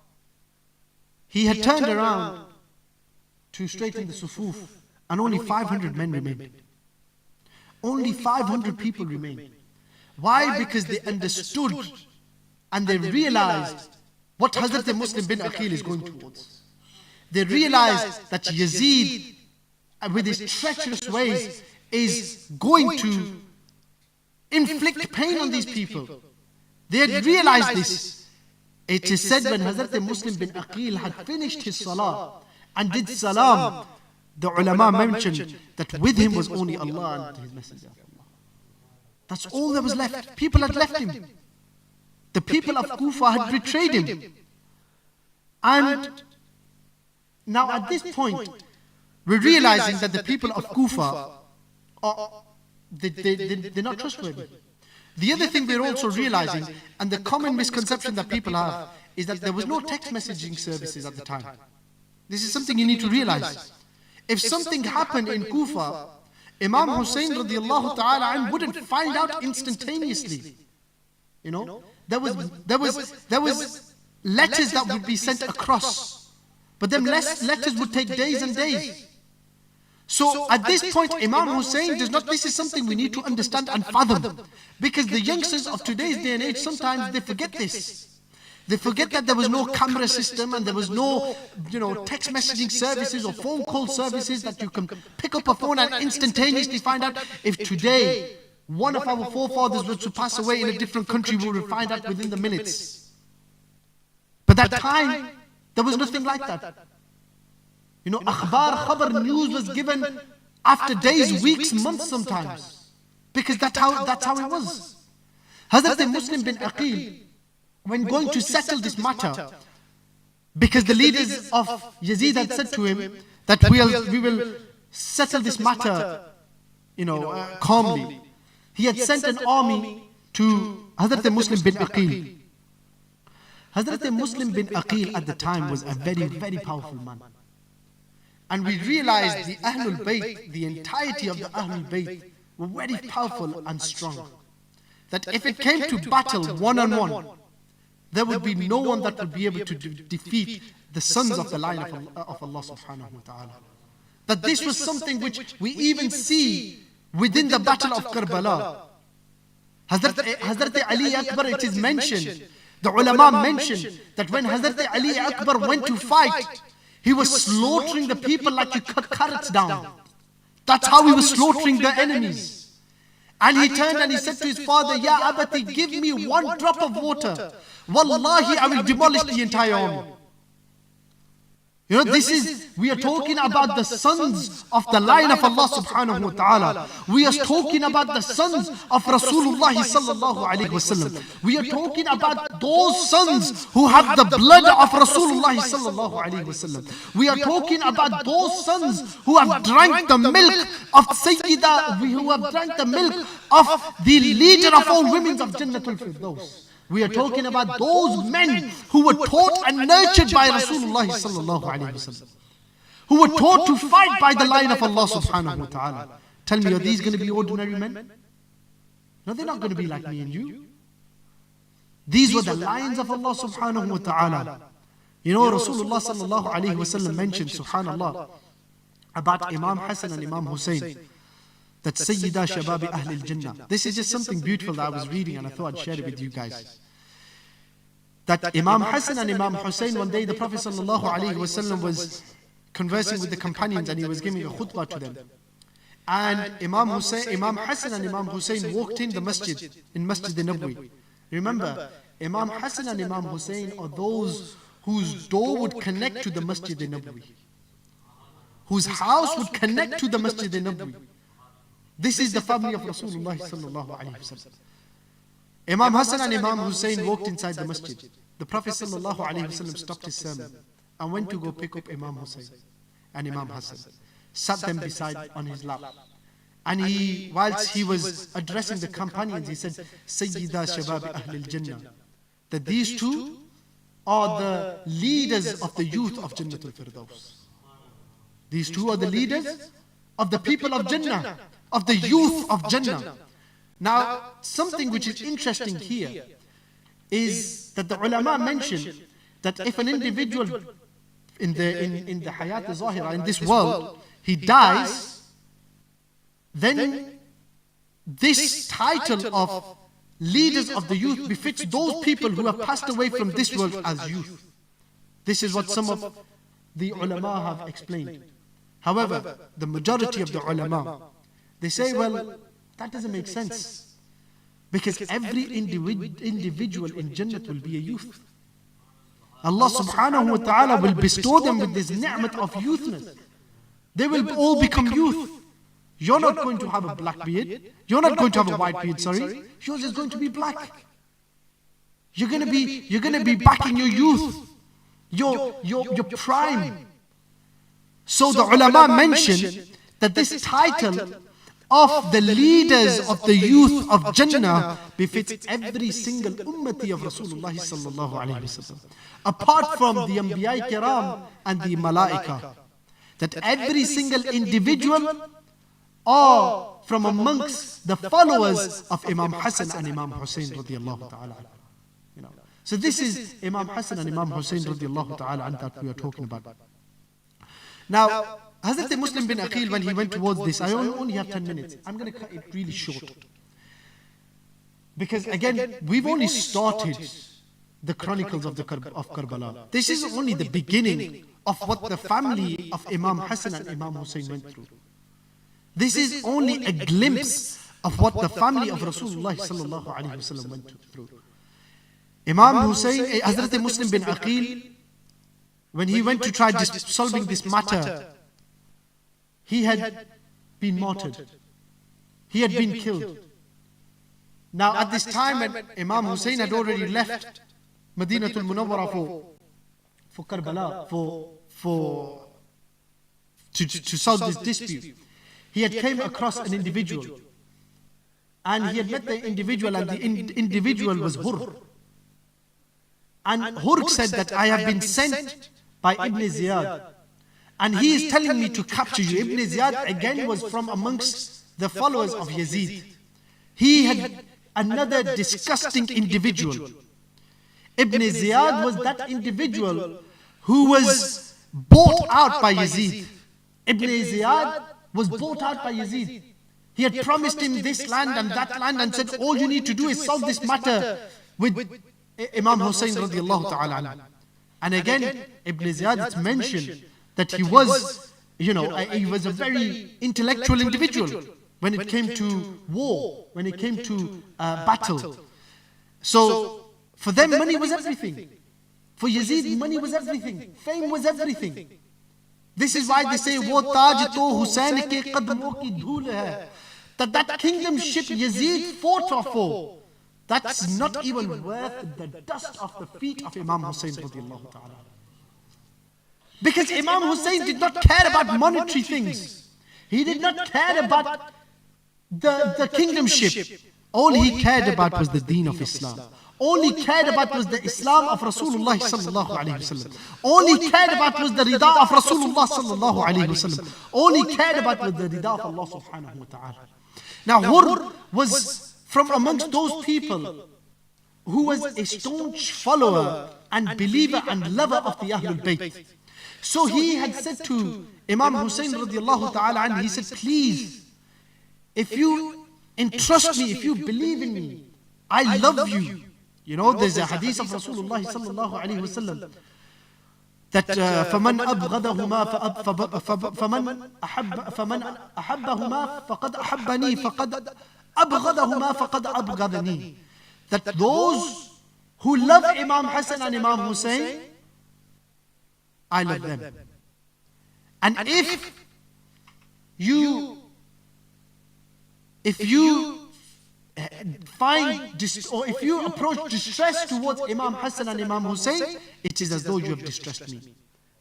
he had turned around to straighten the sufuf, and only 500 men remained. Only 500 people remained. Why? Because they understood and they realized what Hazrat Muslim bin Aqil is going towards. They realized that Yazid, with his treacherous ways, is going to inflict pain on these people. They had realized this. It is said when Hazrat Muslim bin Aqil had finished his salah and did salam, the ulama mentioned that with him was only Allah and His Messenger. That's all that was left. People had left him. The people of Kufa had betrayed him. And now at this point, we're realizing that the people of Kufa they're not trustworthy. The other thing we're also realizing, and the common misconception that people have, is that there was no text messaging services at the time. This is something you need to realize. If something happened in Kufa, Imam Hussein radiallahu ta'ala an wouldn't find out instantaneously. You know, there was letters that would be sent across, but them letters would take days and days. So at this point, Imam Hussein does not, this is something we need to understand and fathom. Because the youngsters of today's day and age, sometimes they forget this. They forget that there was no camera system and there was no, text messaging services or phone call services that you can pick up a phone and instantaneously find out. If today one of our forefathers was to pass away in a different country, we would find out within the minutes. But that time, there was nothing like that. Akhbar, khabar, news was given after days, weeks, months sometimes. Because that's how it was. Hazrat Muslim bin Aqil, when going to settle this matter, because the leaders of Yazid had said to him that we will settle this matter, calmly. He had sent an army to Hazrat Muslim bin Aqil. Hazrat Muslim bin Aqil at the time was a very, very powerful man. And we realized the Ahlul Bayt, the entirety of the Ahlul Bayt, were very powerful and strong. That if it came to battle one-on-one, there would be no one that would be able to defeat the sons of the line of Allah subhanahu wa ta'ala. That this was something which we even see within the battle of Karbala. Hazrat Ali Akbar, it is mentioned, the ulama mentioned that when Hazrat Ali Akbar went to fight, he was slaughtering the people like you cut carrots down. That's how he was slaughtering the enemies. And he turned and he said to his father, Ya Abati, give me one drop of water. Wallahi, I will demolish the entire army. We are talking about the sons of the line of Allah subhanahu wa ta'ala. We are talking about the sons of Rasulullah sallallahu alayhi wa sallam. We are talking about those sons who have the blood of Rasulullah sallallahu alayhi wa sallam. We are talking about those sons who have drank the milk of Sayyida, who have drank the milk of the leader of all women of Jannatul Firdaus. We are talking about those men who were taught and nurtured by Rasulullah sallallahu alayhi wa sallam, who were taught to fight by the line of Allah subhanahu wa ta'ala. Tell me, are these going to be ordinary men? No, they're not going to be like me and you. These were the lines of Allah subhanahu wa ta'ala. Rasulullah sallallahu alayhi wa sallam mentioned, subhanallah, about Imam Hassan and Imam Hussein, that Sayyida Shababi Ahlil Jannah. This is just something beautiful that I was reading and I thought I'd share it with you guys. That Imam Hassan and Imam Hussein, one day the Prophet sallallahu alaihi wasallam was conversing with the companions and he was giving a khutbah to them. And Imam Hassan and Imam Hussein walked in the masjid, in Masjid al-Nabawi. Remember, Imam Hassan and Imam Hussein are those whose door would connect to the Masjid al-Nabawi, whose house would connect to the Masjid al-Nabawi. This is the family of Rasulullah sallallahu alayhi wa sallam. Imam Hassan and Imam Hussein walked inside the masjid. The Prophet sallallahu alayhi wa sallam stopped his sermon and went to go pick up Imam Hussein and Imam Hassan. Sat them beside on his lap. And whilst he was addressing the companions, he said, Sayyida Shababi Ahlil Jannah. That these two are the leaders of the youth of Jannatul Firdaus. These two are the leaders of the people of Jannah, of the youth of Jannah. Now, something which is interesting here is that the ulama mentioned that if an individual in the hayat al-zahira, in this world, he dies, then this title of leaders of the youth befits those people who have passed away from this world as youth. This is what some of the ulama have explained. However, the majority of the ulama, they say, well, that doesn't make sense. Because every individual in Jannat will be a youth. Allah subhanahu wa ta'ala will bestow them with this ni'mat of youthness. They will all become youth. You're not going to have a black beard. You're not going to have a white beard, sorry. Yours is going to be black. You're going to be back in your youth, your prime. So the ulama mentioned that this title of the leaders of the youth of Jannah befits every single ummati of Rasulullah sallallahu alayhi wasallam, apart from the Anbiya Kiram and the Malaika. That every single individual are from amongst the followers of Imam Hassan and Imam Hussein radiallahu ta'ala. So this is Imam Hassan and Imam Hussein radiallahu ta'ala that we are talking about. Now, Hazrat Muslim bin Aqil, when he went towards this, I only have 10 minutes. I'm going to cut it really short. Because again, we've only started the Chronicles of Karbala. This is only the beginning of what the family of Imam Hassan and Imam Hussein went through. This is only a glimpse of what the family of Rasulullah sallallahu alaihi wasallam went through. Imam Hussein, Hazrat Muslim bin Aqil, when he went to try solving this matter, he had been martyred. He had been killed. Now at this time, when Imam Hussein had already left Madinatul Munawwara for Karbala, to solve this dispute, he had came across an individual. And he had met the individual, and the individual was Hur. And Hur said that I have been sent by Ibn Ziyad. And he is telling me to capture you. Ibn Ziyad again was from amongst the followers of Yazid. He had another disgusting individual. Ibn Ziyad was that individual who was bought out by Yazid. Ibn Ziyad was bought out by Yazid. He had promised him this land and that land and said, all you need to do is solve this matter with Imam Hussein radiallahu ta'ala. And again, Ibn Ziyad, it's mentioned that he was, he was a very intellectual individual when it came to war, when it came to battle. So for them, money was everything. For Yazid, money was everything. Fame was everything. This is why they say, "Wo taj to Hussein ke qadmon ki dhool hai." That kingdomship Yazid fought for, that's not even worth the dust of the feet of Imam Hussein radiallahu ta'ala. Because Imam Hussein did not care about monetary things. He did not care about the kingdomship. All he cared about was the deen of Islam. All he cared about was the Islam of Rasulullah sallallahu alayhi wasallam. All he cared about was the rida of Rasulullah sallallahu alayhi wasallam. All he cared about was the rida of Allah subhanahu wa ta'ala. Now Hur was from amongst those people who was a staunch follower and believer and lover of the Ahlul Bayt. So he had said to Imam Hussein radiallahu ta'ala anhu, he said, please, if you entrust me, if you believe in me, I love you. There's a hadith of Rasulullah sallallahu alayhi wa sallam that فَمَنْ أَبْغَضَهُمَا فَمَنْ أَحَبَّهُمَا فَقَدْ أَحَبَّنِي فَقَدْ أَبْغَضَهُمَا فَقَدْ أَبْغَضَنِي. That those who love Imam Hassan and Imam Hussein, I love them. And if you if you approach distress towards Imam Hassan and Imam Hussein, it is as though you have distressed me.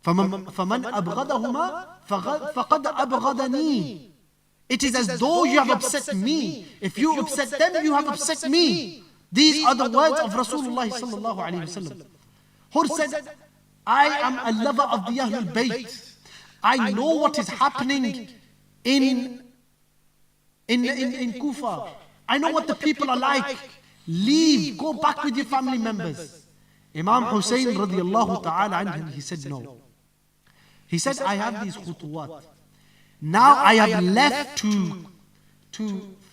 فَمَنْ أَبْغَضَهُمَا فَقَدْ أَبْغَضَنِي. It is as though you have upset me. If you upset them, you have upset me. These are the words of Rasulullah sallallahu alayhi wa sallam. Hur said, I am a lover of the Ahlul Bayt. I know what is happening in Kufa. I know what the people are like. Leave, go back with your family members. Imam Hussein radiallahu ta'ala anhu, he said no. He said, I have these khutuwat. Now I have left to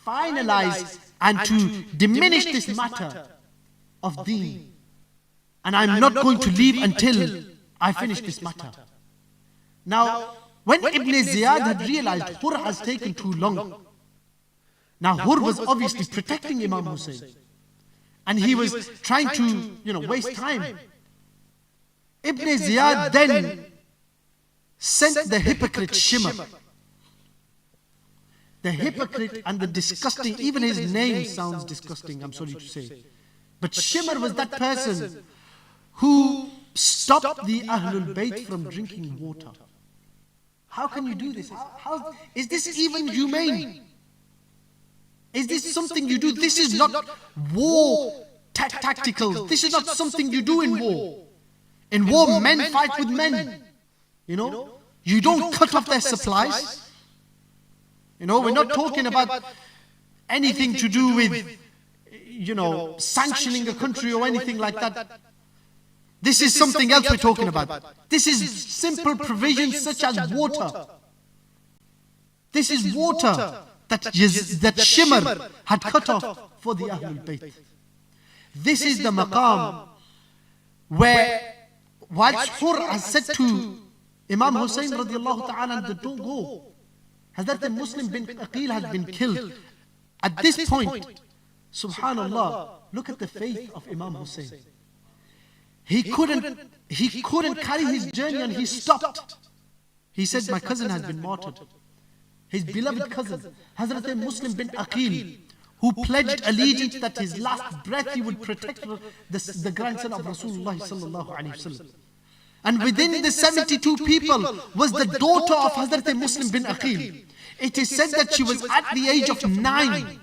finalize and to diminish this matter of deen. And I'm not going to leave until I finish this matter. Now, when Ibn Ziyad had realized Hur has taken too long, now Hur was obviously protecting Imam Hussein. And he was trying to, waste time. Ibn Ziyad then sent the hypocrite Shimr. The hypocrite and the disgusting, even his name sounds disgusting, I'm sorry to say. But Shimr was that person who stopped the Ahlul Bayt from drinking water. How can you do this? How is this even humane? Is this something you do? This is not war tactical. This is not something you do in war. In war, men fight with men. You don't cut off their supplies. We're not talking about anything to do with, sanctioning a country or anything like that. This is something else we're talking about. This is simple provisions such as water. This is water that Shimr had cut off for the Ahlul Bayt. This is the maqam where, whilst Hur has said to Imam Hussein radiallahu ta'ala that don't go, Hazrat Muslim bin Aqil has been killed. At this point, subhanallah, look at the faith of Imam Hussein. He couldn't carry his journey and he stopped. He said, my cousin has been martyred. His beloved cousin, Hazrat Muslim bin Aqil, who pledged allegiance that his last breath he would protect the grandson of Rasulullah sallallahu alaihi wasallam. And within the 72 people was the daughter of Hazrat Muslim bin Aqil. It is said that she was at the age of 9.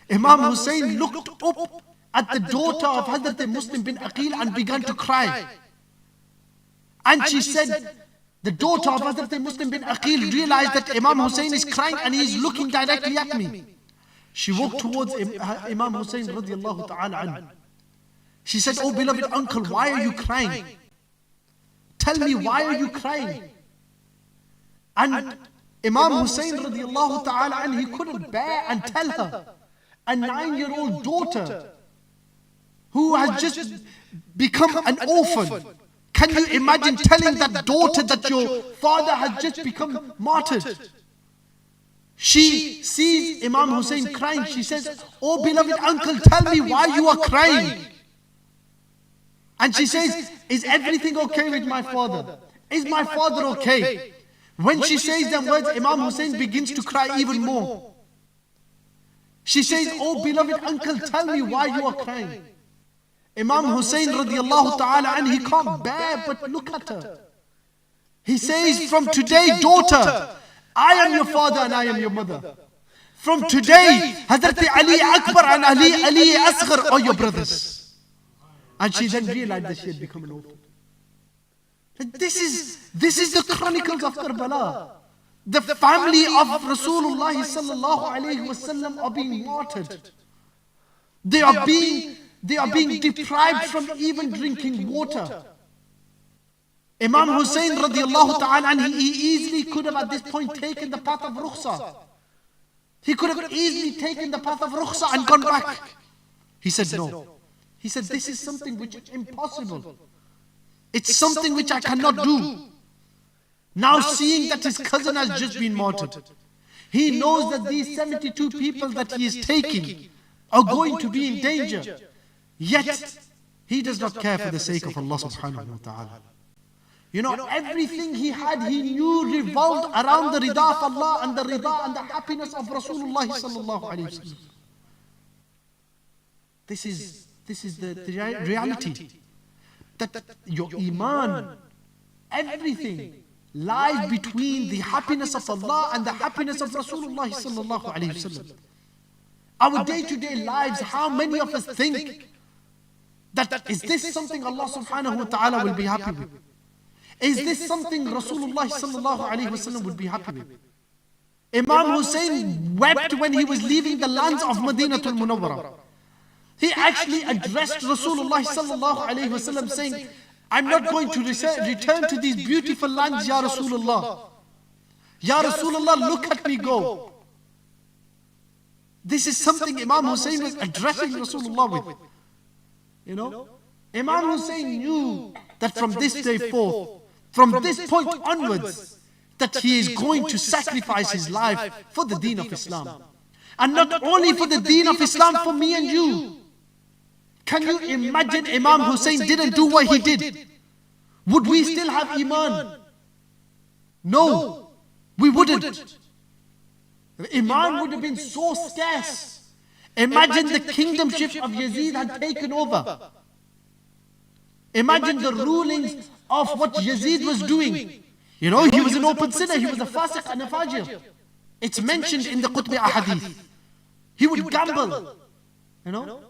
Imam Hussein looked up at the daughter of Hazrat Muslim bin Aqil and began to cry. And she said, the daughter of Hazrat Muslim bin Aqil realized that Imam Hussein is crying and he is looking directly at me. She walked towards Imam Hussein radiallahu ta'ala anhu. She said, oh beloved uncle, why are you crying? Tell me, why are you crying? And Imam Hussein radiallahu ta'ala anhu, he couldn't bear and tell her, a 9-year-old daughter who has just become an orphan. Can you imagine telling that daughter that your father has just become martyred? She sees Imam Hussein crying. She says, oh beloved uncle, tell me why you are crying. And she says, is everything okay with my father? Is my father okay? When she says them words, Imam Hussein begins to cry even more. She says, oh beloved uncle, tell me why you are crying. Imam Hussein radiallahu ta'ala, and he can't bear but look at her. He says, from today, daughter, I am your father and I am your mother. From today, Hazrat Ali Akbar and Ali Asghar are your brothers. And she then realized that she had become an orphan. This is the Chronicles of Karbala. The family of Rasulullah sallallahu alayhi wasallam are being martyred. They are being deprived from even drinking water. Imam Hussein radiallahu ta'ala, and he easily could have at this point taken the path of Rukhsa. He could have easily taken the path of Rukhsa and gone back. He said no. He said, this is something which is impossible. It's something which I cannot do. Now seeing that his cousin has just been martyred, he knows that these 72 people that he is taking are going to be in danger. Yet, he does not care for the sake of Allah subhanahu wa ta'ala. You know, everything he had, he knew revolved around the rida of Allah and the rida and the happiness of Rasulullah sallallahu alayhi wa sallam. This is the reality. That your iman, everything lies between the happiness of Allah and the happiness of Rasulullah sallallahu alayhi wa sallam. Our day-to-day lives, how many of us think that is this something Allah subhanahu wa ta'ala will be happy with? Is this something Rasulullah sallallahu alayhi wa sallam would be happy with? Imam Hussein wept when he was leaving the lands of Madinatul Munawwara. He actually addressed Rasulullah sallallahu alayhi wa sallam saying, I'm not going to return to these beautiful lands, Ya Rasulullah. Ya Rasulullah, look at me go. This is something Imam Hussein was addressing Rasulullah with. You know, Imam Hussein knew that from this day forth, from this point onwards, that he is going to sacrifice his life for the deen of Islam. And not only for the deen of Islam, for me and you. Can you imagine Imam Hussein didn't do what he did? Would we still have Iman? No, we wouldn't. Iman would have been so scarce. Imagine the kingdomship of Yazid had taken over. Imagine the rulings of what Yazid was doing. You know, he was an open sinner, he was a fasiq and a fajir. It's mentioned in the Qutbi Ahadith. He would gamble, you know.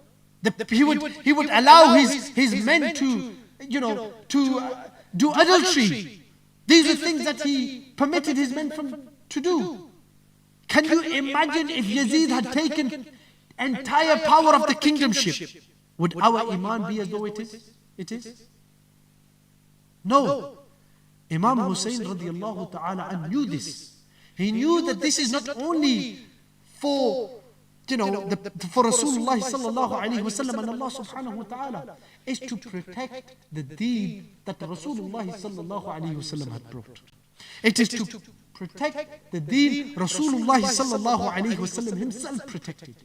He would allow his men to, you know, to do adultery. These are things that he permitted his men to do. Can you imagine if Yazid had taken entire power of the kingdomship? Would our iman be as though it is? It is? No. Imam Hussein radiallahu ta'ala knew this. He knew that this is not only for, for Rasulullah sallallahu alayhi wa sallam and Allah subhanahu wa ta'ala, is to protect the deen that Rasulullah sallallahu alayhi wa sallam had brought. It is to protect the deen Rasulullah sallallahu alayhi wa sallam himself protected.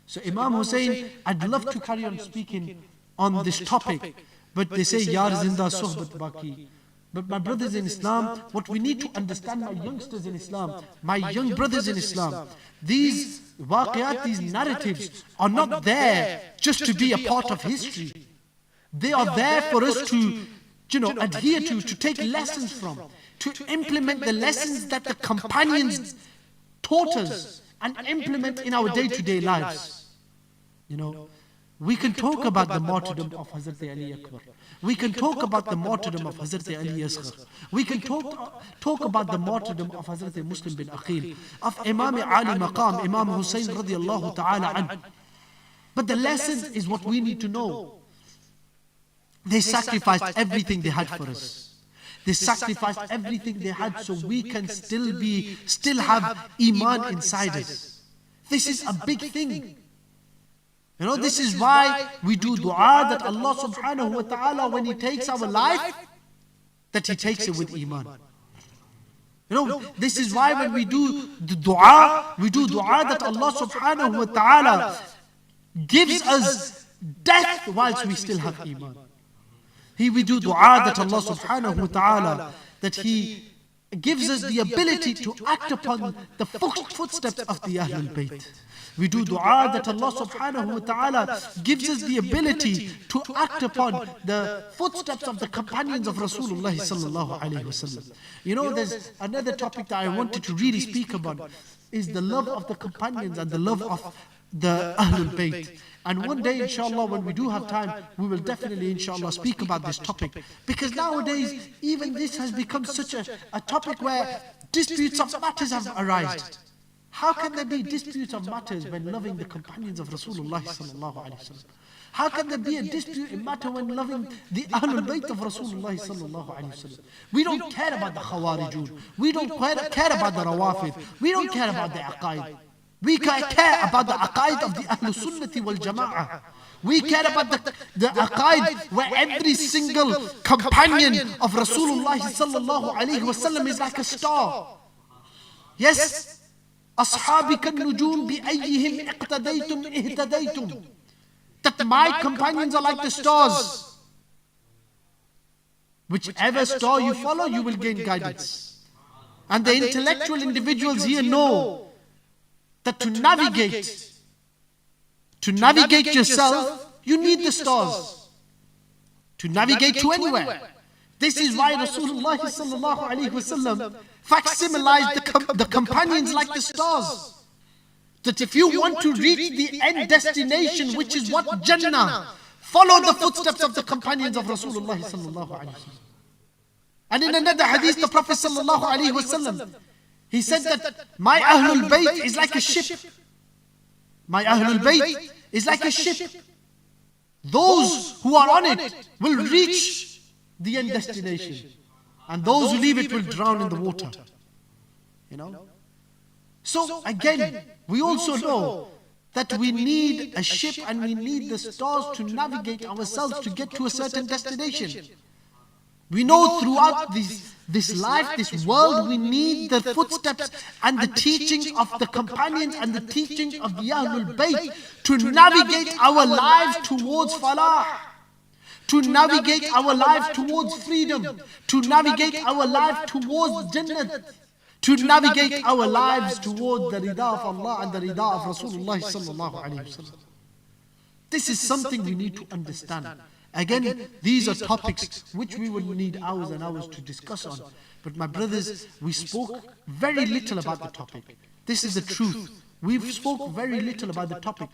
So Imam Hussein, I'd love to carry on speaking on this topic, but they say, Yar zinda sohbat baki. But my brothers in Islam, what we need to understand, my youngsters in Islam, my young brothers in Islam, these waqiyat, these narratives are not there just to be a part of history. They are there for us to, adhere to take lessons from, to implement the lessons that the companions taught us and implement in our day-to-day lives. We can talk about the martyrdom of Hazrat Ali Akbar. We can talk about the martyrdom of Hazrat Ali Asghar. We can talk about the martyrdom of Hazrat Muslim bin Aqil, of Imam Ali Maqam, Imam Hussein radiallahu ta'ala an. But the lesson is what we need to know. They sacrificed everything they had for us. They sacrificed everything they had so we can still have Iman inside us. This is a big thing. This is why we do dua that Allah subhanahu wa ta'ala, when He takes our life, that He takes it with Iman. This is why when we do the dua, we do dua that Allah subhanahu wa ta'ala gives us death whilst we still have Iman. We do dua that Allah subhanahu wa ta'ala, that He gives us the ability to act upon the footsteps of the Ahlul Bayt. We do dua that Allah subhanahu wa ta'ala gives us the ability to act upon the footsteps of the companions of Rasulullah sallallahu alayhi wa sallam. There's another topic that I wanted to really speak about, is the love of the companions and the love of the Ahlul Bayt. And one day, inshallah, when we do have time, we will definitely, inshallah, speak about this topic. Because nowadays, even this has become such a topic where disputes of matters have arisen. How can there be disputes of matters when loving the companions of Rasulullah sallallahu alaihi wasallam? How can there be a dispute in matter when loving the Ahlul Bayt of Rasulullah sallallahu alaihi wasallam? We don't care about the Khawarijun. We don't care about the Rawafid. We don't care about the Aqaid. We care about the Aqaid of the Ahlul Sunnati wal Jama'ah. We care about the Aqaid where every single companion of Rasulullah sallallahu alaihi wasallam is like a star. Yes. أصحابي كالنجوم بأيهم اقتديتم اهتديتم. That my companions are like the stars. Whichever star you follow, you will gain guidance. And the intellectual individuals here know that to navigate yourself, you need the stars. To navigate to anywhere. This is why Rasulullah sallallahu alayhi wa sallam facsimilized the companions like the stars. That if you want to reach the end destination, which is what? Jannah, follow the footsteps of the companions of Rasulullah sallallahu alayhi wa sallam. And in another hadith, the Prophet sallallahu alayhi wa sallam, he said that my Ahlul Bayt is like a ship. My Ahlul Bayt is like a ship. Those who are on it will reach the end destination. And those who leave it will drown in the water. So again, we also know that we need a ship and we need the stars to navigate ourselves to get to a certain destination. We know throughout this life, this world, we need the footsteps and the teaching of the companions and the teaching of the Ahlul Bayt to navigate our lives towards falah, to navigate our life towards freedom, to navigate our life towards Jannah, to navigate our lives towards the rida of Allah and the rida of Rasulullah sallallahu alayhi wa sallam. This is something we need to understand. Again, these are topics which we will need hours and hours to discuss on. But my brothers, we spoke very little about the topic. This is the truth. We've spoke very little about the topic.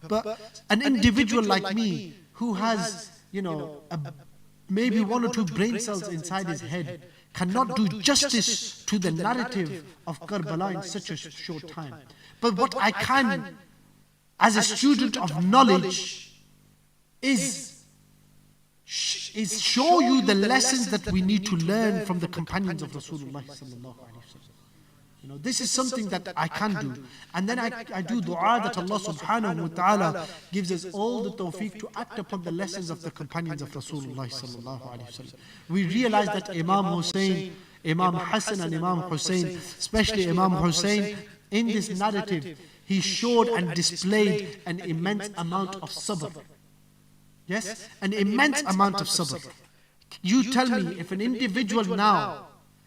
But an individual like me who has, maybe one or two brain cells inside his head cannot do justice to the narrative of Karbala in such a short time. But what I can, as a student of knowledge, is is show you the lessons that we need to learn from the companions of Rasulullah sallallahu alaihi wasallam. You know, this is something that I can do. And then I do dua that Allah subhanahu wa ta'ala gives us all the tawfiq to act upon the lessons of the companions of Rasulullah sallallahu alaihi wasallam. We realize that Imam Hussein, Imam Hassan and Imam Hussein, especially Imam Hussein, in this narrative, he showed and displayed an immense amount of sabr. Yes? An immense amount of sabr. You tell me, if an individual now,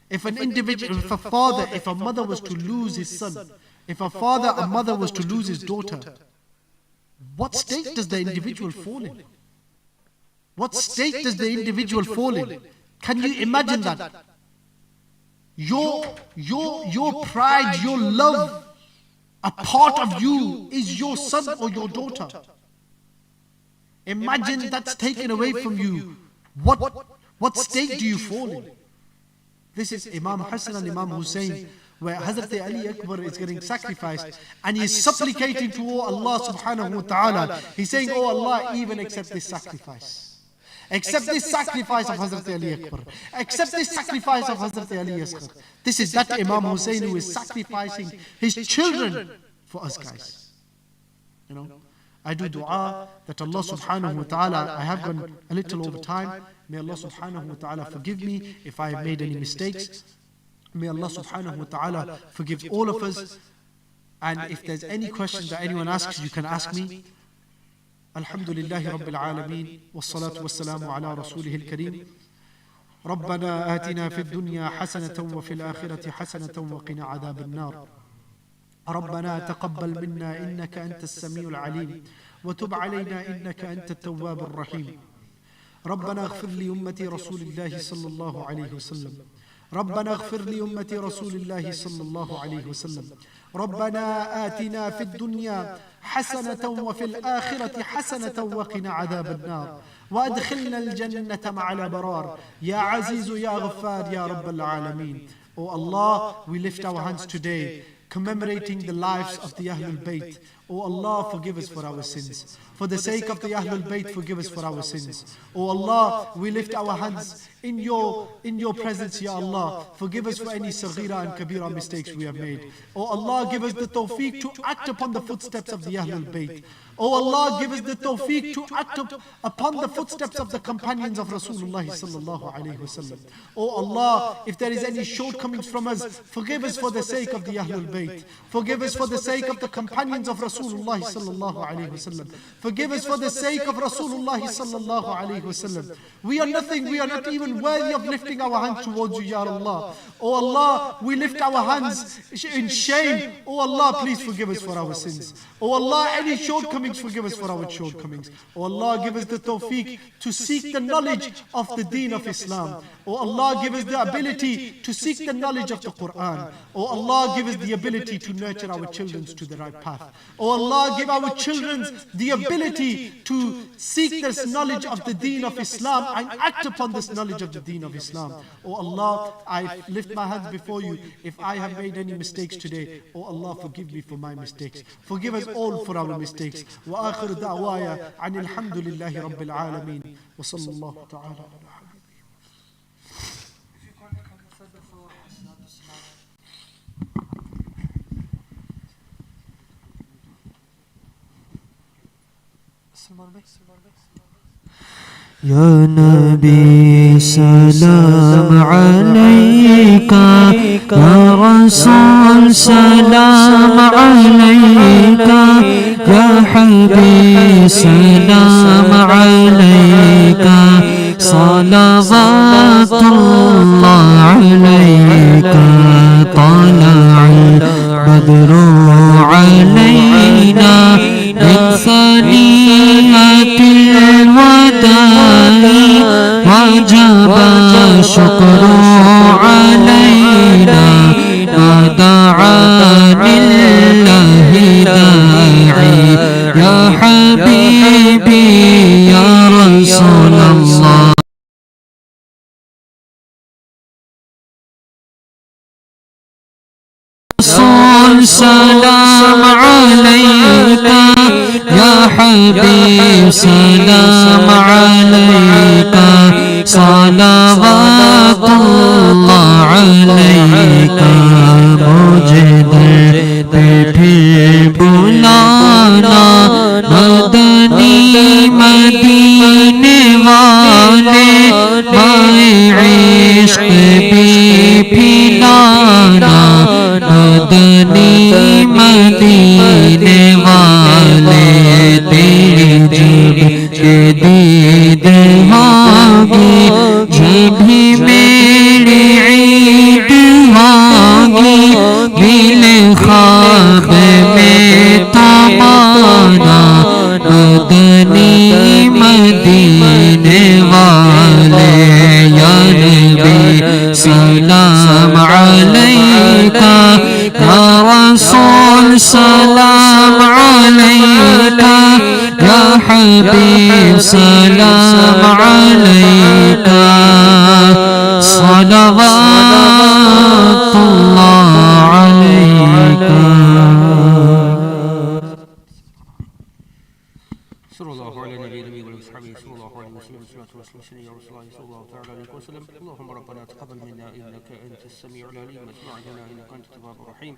if a father, if a mother was to lose his son, if a father or mother was to lose his daughter, what state does the individual fall in? What state does the individual fall in? Can you imagine that? Your pride, your love, a part of you is your son or your daughter. Imagine that's taken away from you. What state do you fall in? This is Imam Hassan and Imam Hussein, where Hazrat Ali Akbar is getting sacrificed and he is supplicating to Allah subhanahu wa ta'ala. He's saying, oh Allah, even accept this sacrifice. Accept this sacrifice of Hazrat Ali Akbar. Accept this sacrifice of Hazrat Ali Asghar. This is that Imam Hussein who is sacrificing his children for us guys. You know, I do dua that Allah subhanahu wa ta'ala, I have gone a little over time. May Allah subhanahu wa ta'ala forgive me if I have made any mistakes. May Allah subhanahu wa ta'ala forgive all of us. And if there's any questions that anyone asks, you can ask me. Alhamdulillahi Rabbil Alameen. Wassalatu wassalamu ala Rasulihil Kareem. ربنا آتنا في الدنيا حسنة وفي الآخرة حسنة وقنا عذاب النار. ربنا تقبل منا إنك أنت السميع العليم وتب علينا إنك أنت التواب الرحيم. ربنا اغفر لأمة رسول الله صلى الله عليه وسلم. ربنا اغفر لأمة رسول الله صلى الله عليه وسلم. ربنا آتنا في الدنيا حسنة وفي الآخرة حسنة وقنا عذاب النار وأدخلنا الجنة مع الأبرار يا عزيز يا غفار يا رب العالمين. Oh Allah, we lift our hands today commemorating the lives of the Ahlul Bayt. Oh Allah, forgive us for our sins. For the sake of the Ahlul Bayt, forgive us for our sins. Oh Allah, we lift our hands in your presence, Ya Allah. Forgive us for any saghira and kabira mistakes we have made. Oh Allah, give us the tawfiq to act upon the footsteps of the Ahlul Bayt. Oh Allah, give us the tawfiq to act upon the footsteps of the companions of Rasulullah sallallahu alayhi wasallam. Oh Allah, if there is any shortcomings from us, forgive us for the sake of the Ahlul Bayt. Forgive us for the sake of the companions of Rasulullah sallallahu alayhi wasallam. Forgive us for the sake of Rasulullah sallallahu alayhi wasallam. We are nothing, we are not even worthy of lifting our hands towards you, Ya Allah. Oh Allah, we lift our hands in shame. Oh Allah, please forgive us for our sins. Oh Allah, any shortcomings, forgive us for our shortcomings. Oh Allah, give us the tawfiq to seek the knowledge of the deen of Islam. Oh Allah, give us the ability to seek the knowledge of the Quran. Oh Allah, give us the ability to nurture our children to the right path. Oh Allah, give our children the ability to seek this knowledge of the deen of Islam and act upon this knowledge of the deen of Islam. Oh Allah, I lift my hands before you. If I have made any mistakes today, oh Allah, forgive me for my mistakes. Forgive us all for our mistakes. وآخر دعوايا عن الحمد لله رب العالمين وصلى الله تعالى على يا نبي سلام عليك يا رسول سلام عليك يا حبيب سلام عليك صلوات الله عليك طلع البدر علينا من ثنيات الوداع وجب الشكر علينا ما دعا لله داعي يا حبيبي يا رسول الله سلام عليك يا حبيب سلام عليك صلوات اللہ علیکہ مجھے در پہ پھر بلانا مدنی مدینے والے مائے عشق بھی پلانا مدنی مدینے والے تیری جب کے دید ہوگی جب بھی میری عید ہوگی دل خواب میں تمہارا مدنی مدینے والے یا نبی سلام علیکہ یا رسول سلام علیکہ یا حبیب سلام علیکہ صلوات اللہ علیکہ. صلى الله على نبينا محمد وصحبه صلى الله عليه وسلم والصلاة والسلام على رسول الله صلى الله تعالى عليه وسلم. اللهم ربنا تقبل منا إنك أنت السميع العليم وتب علينا إنك أنت التواب الرحيم.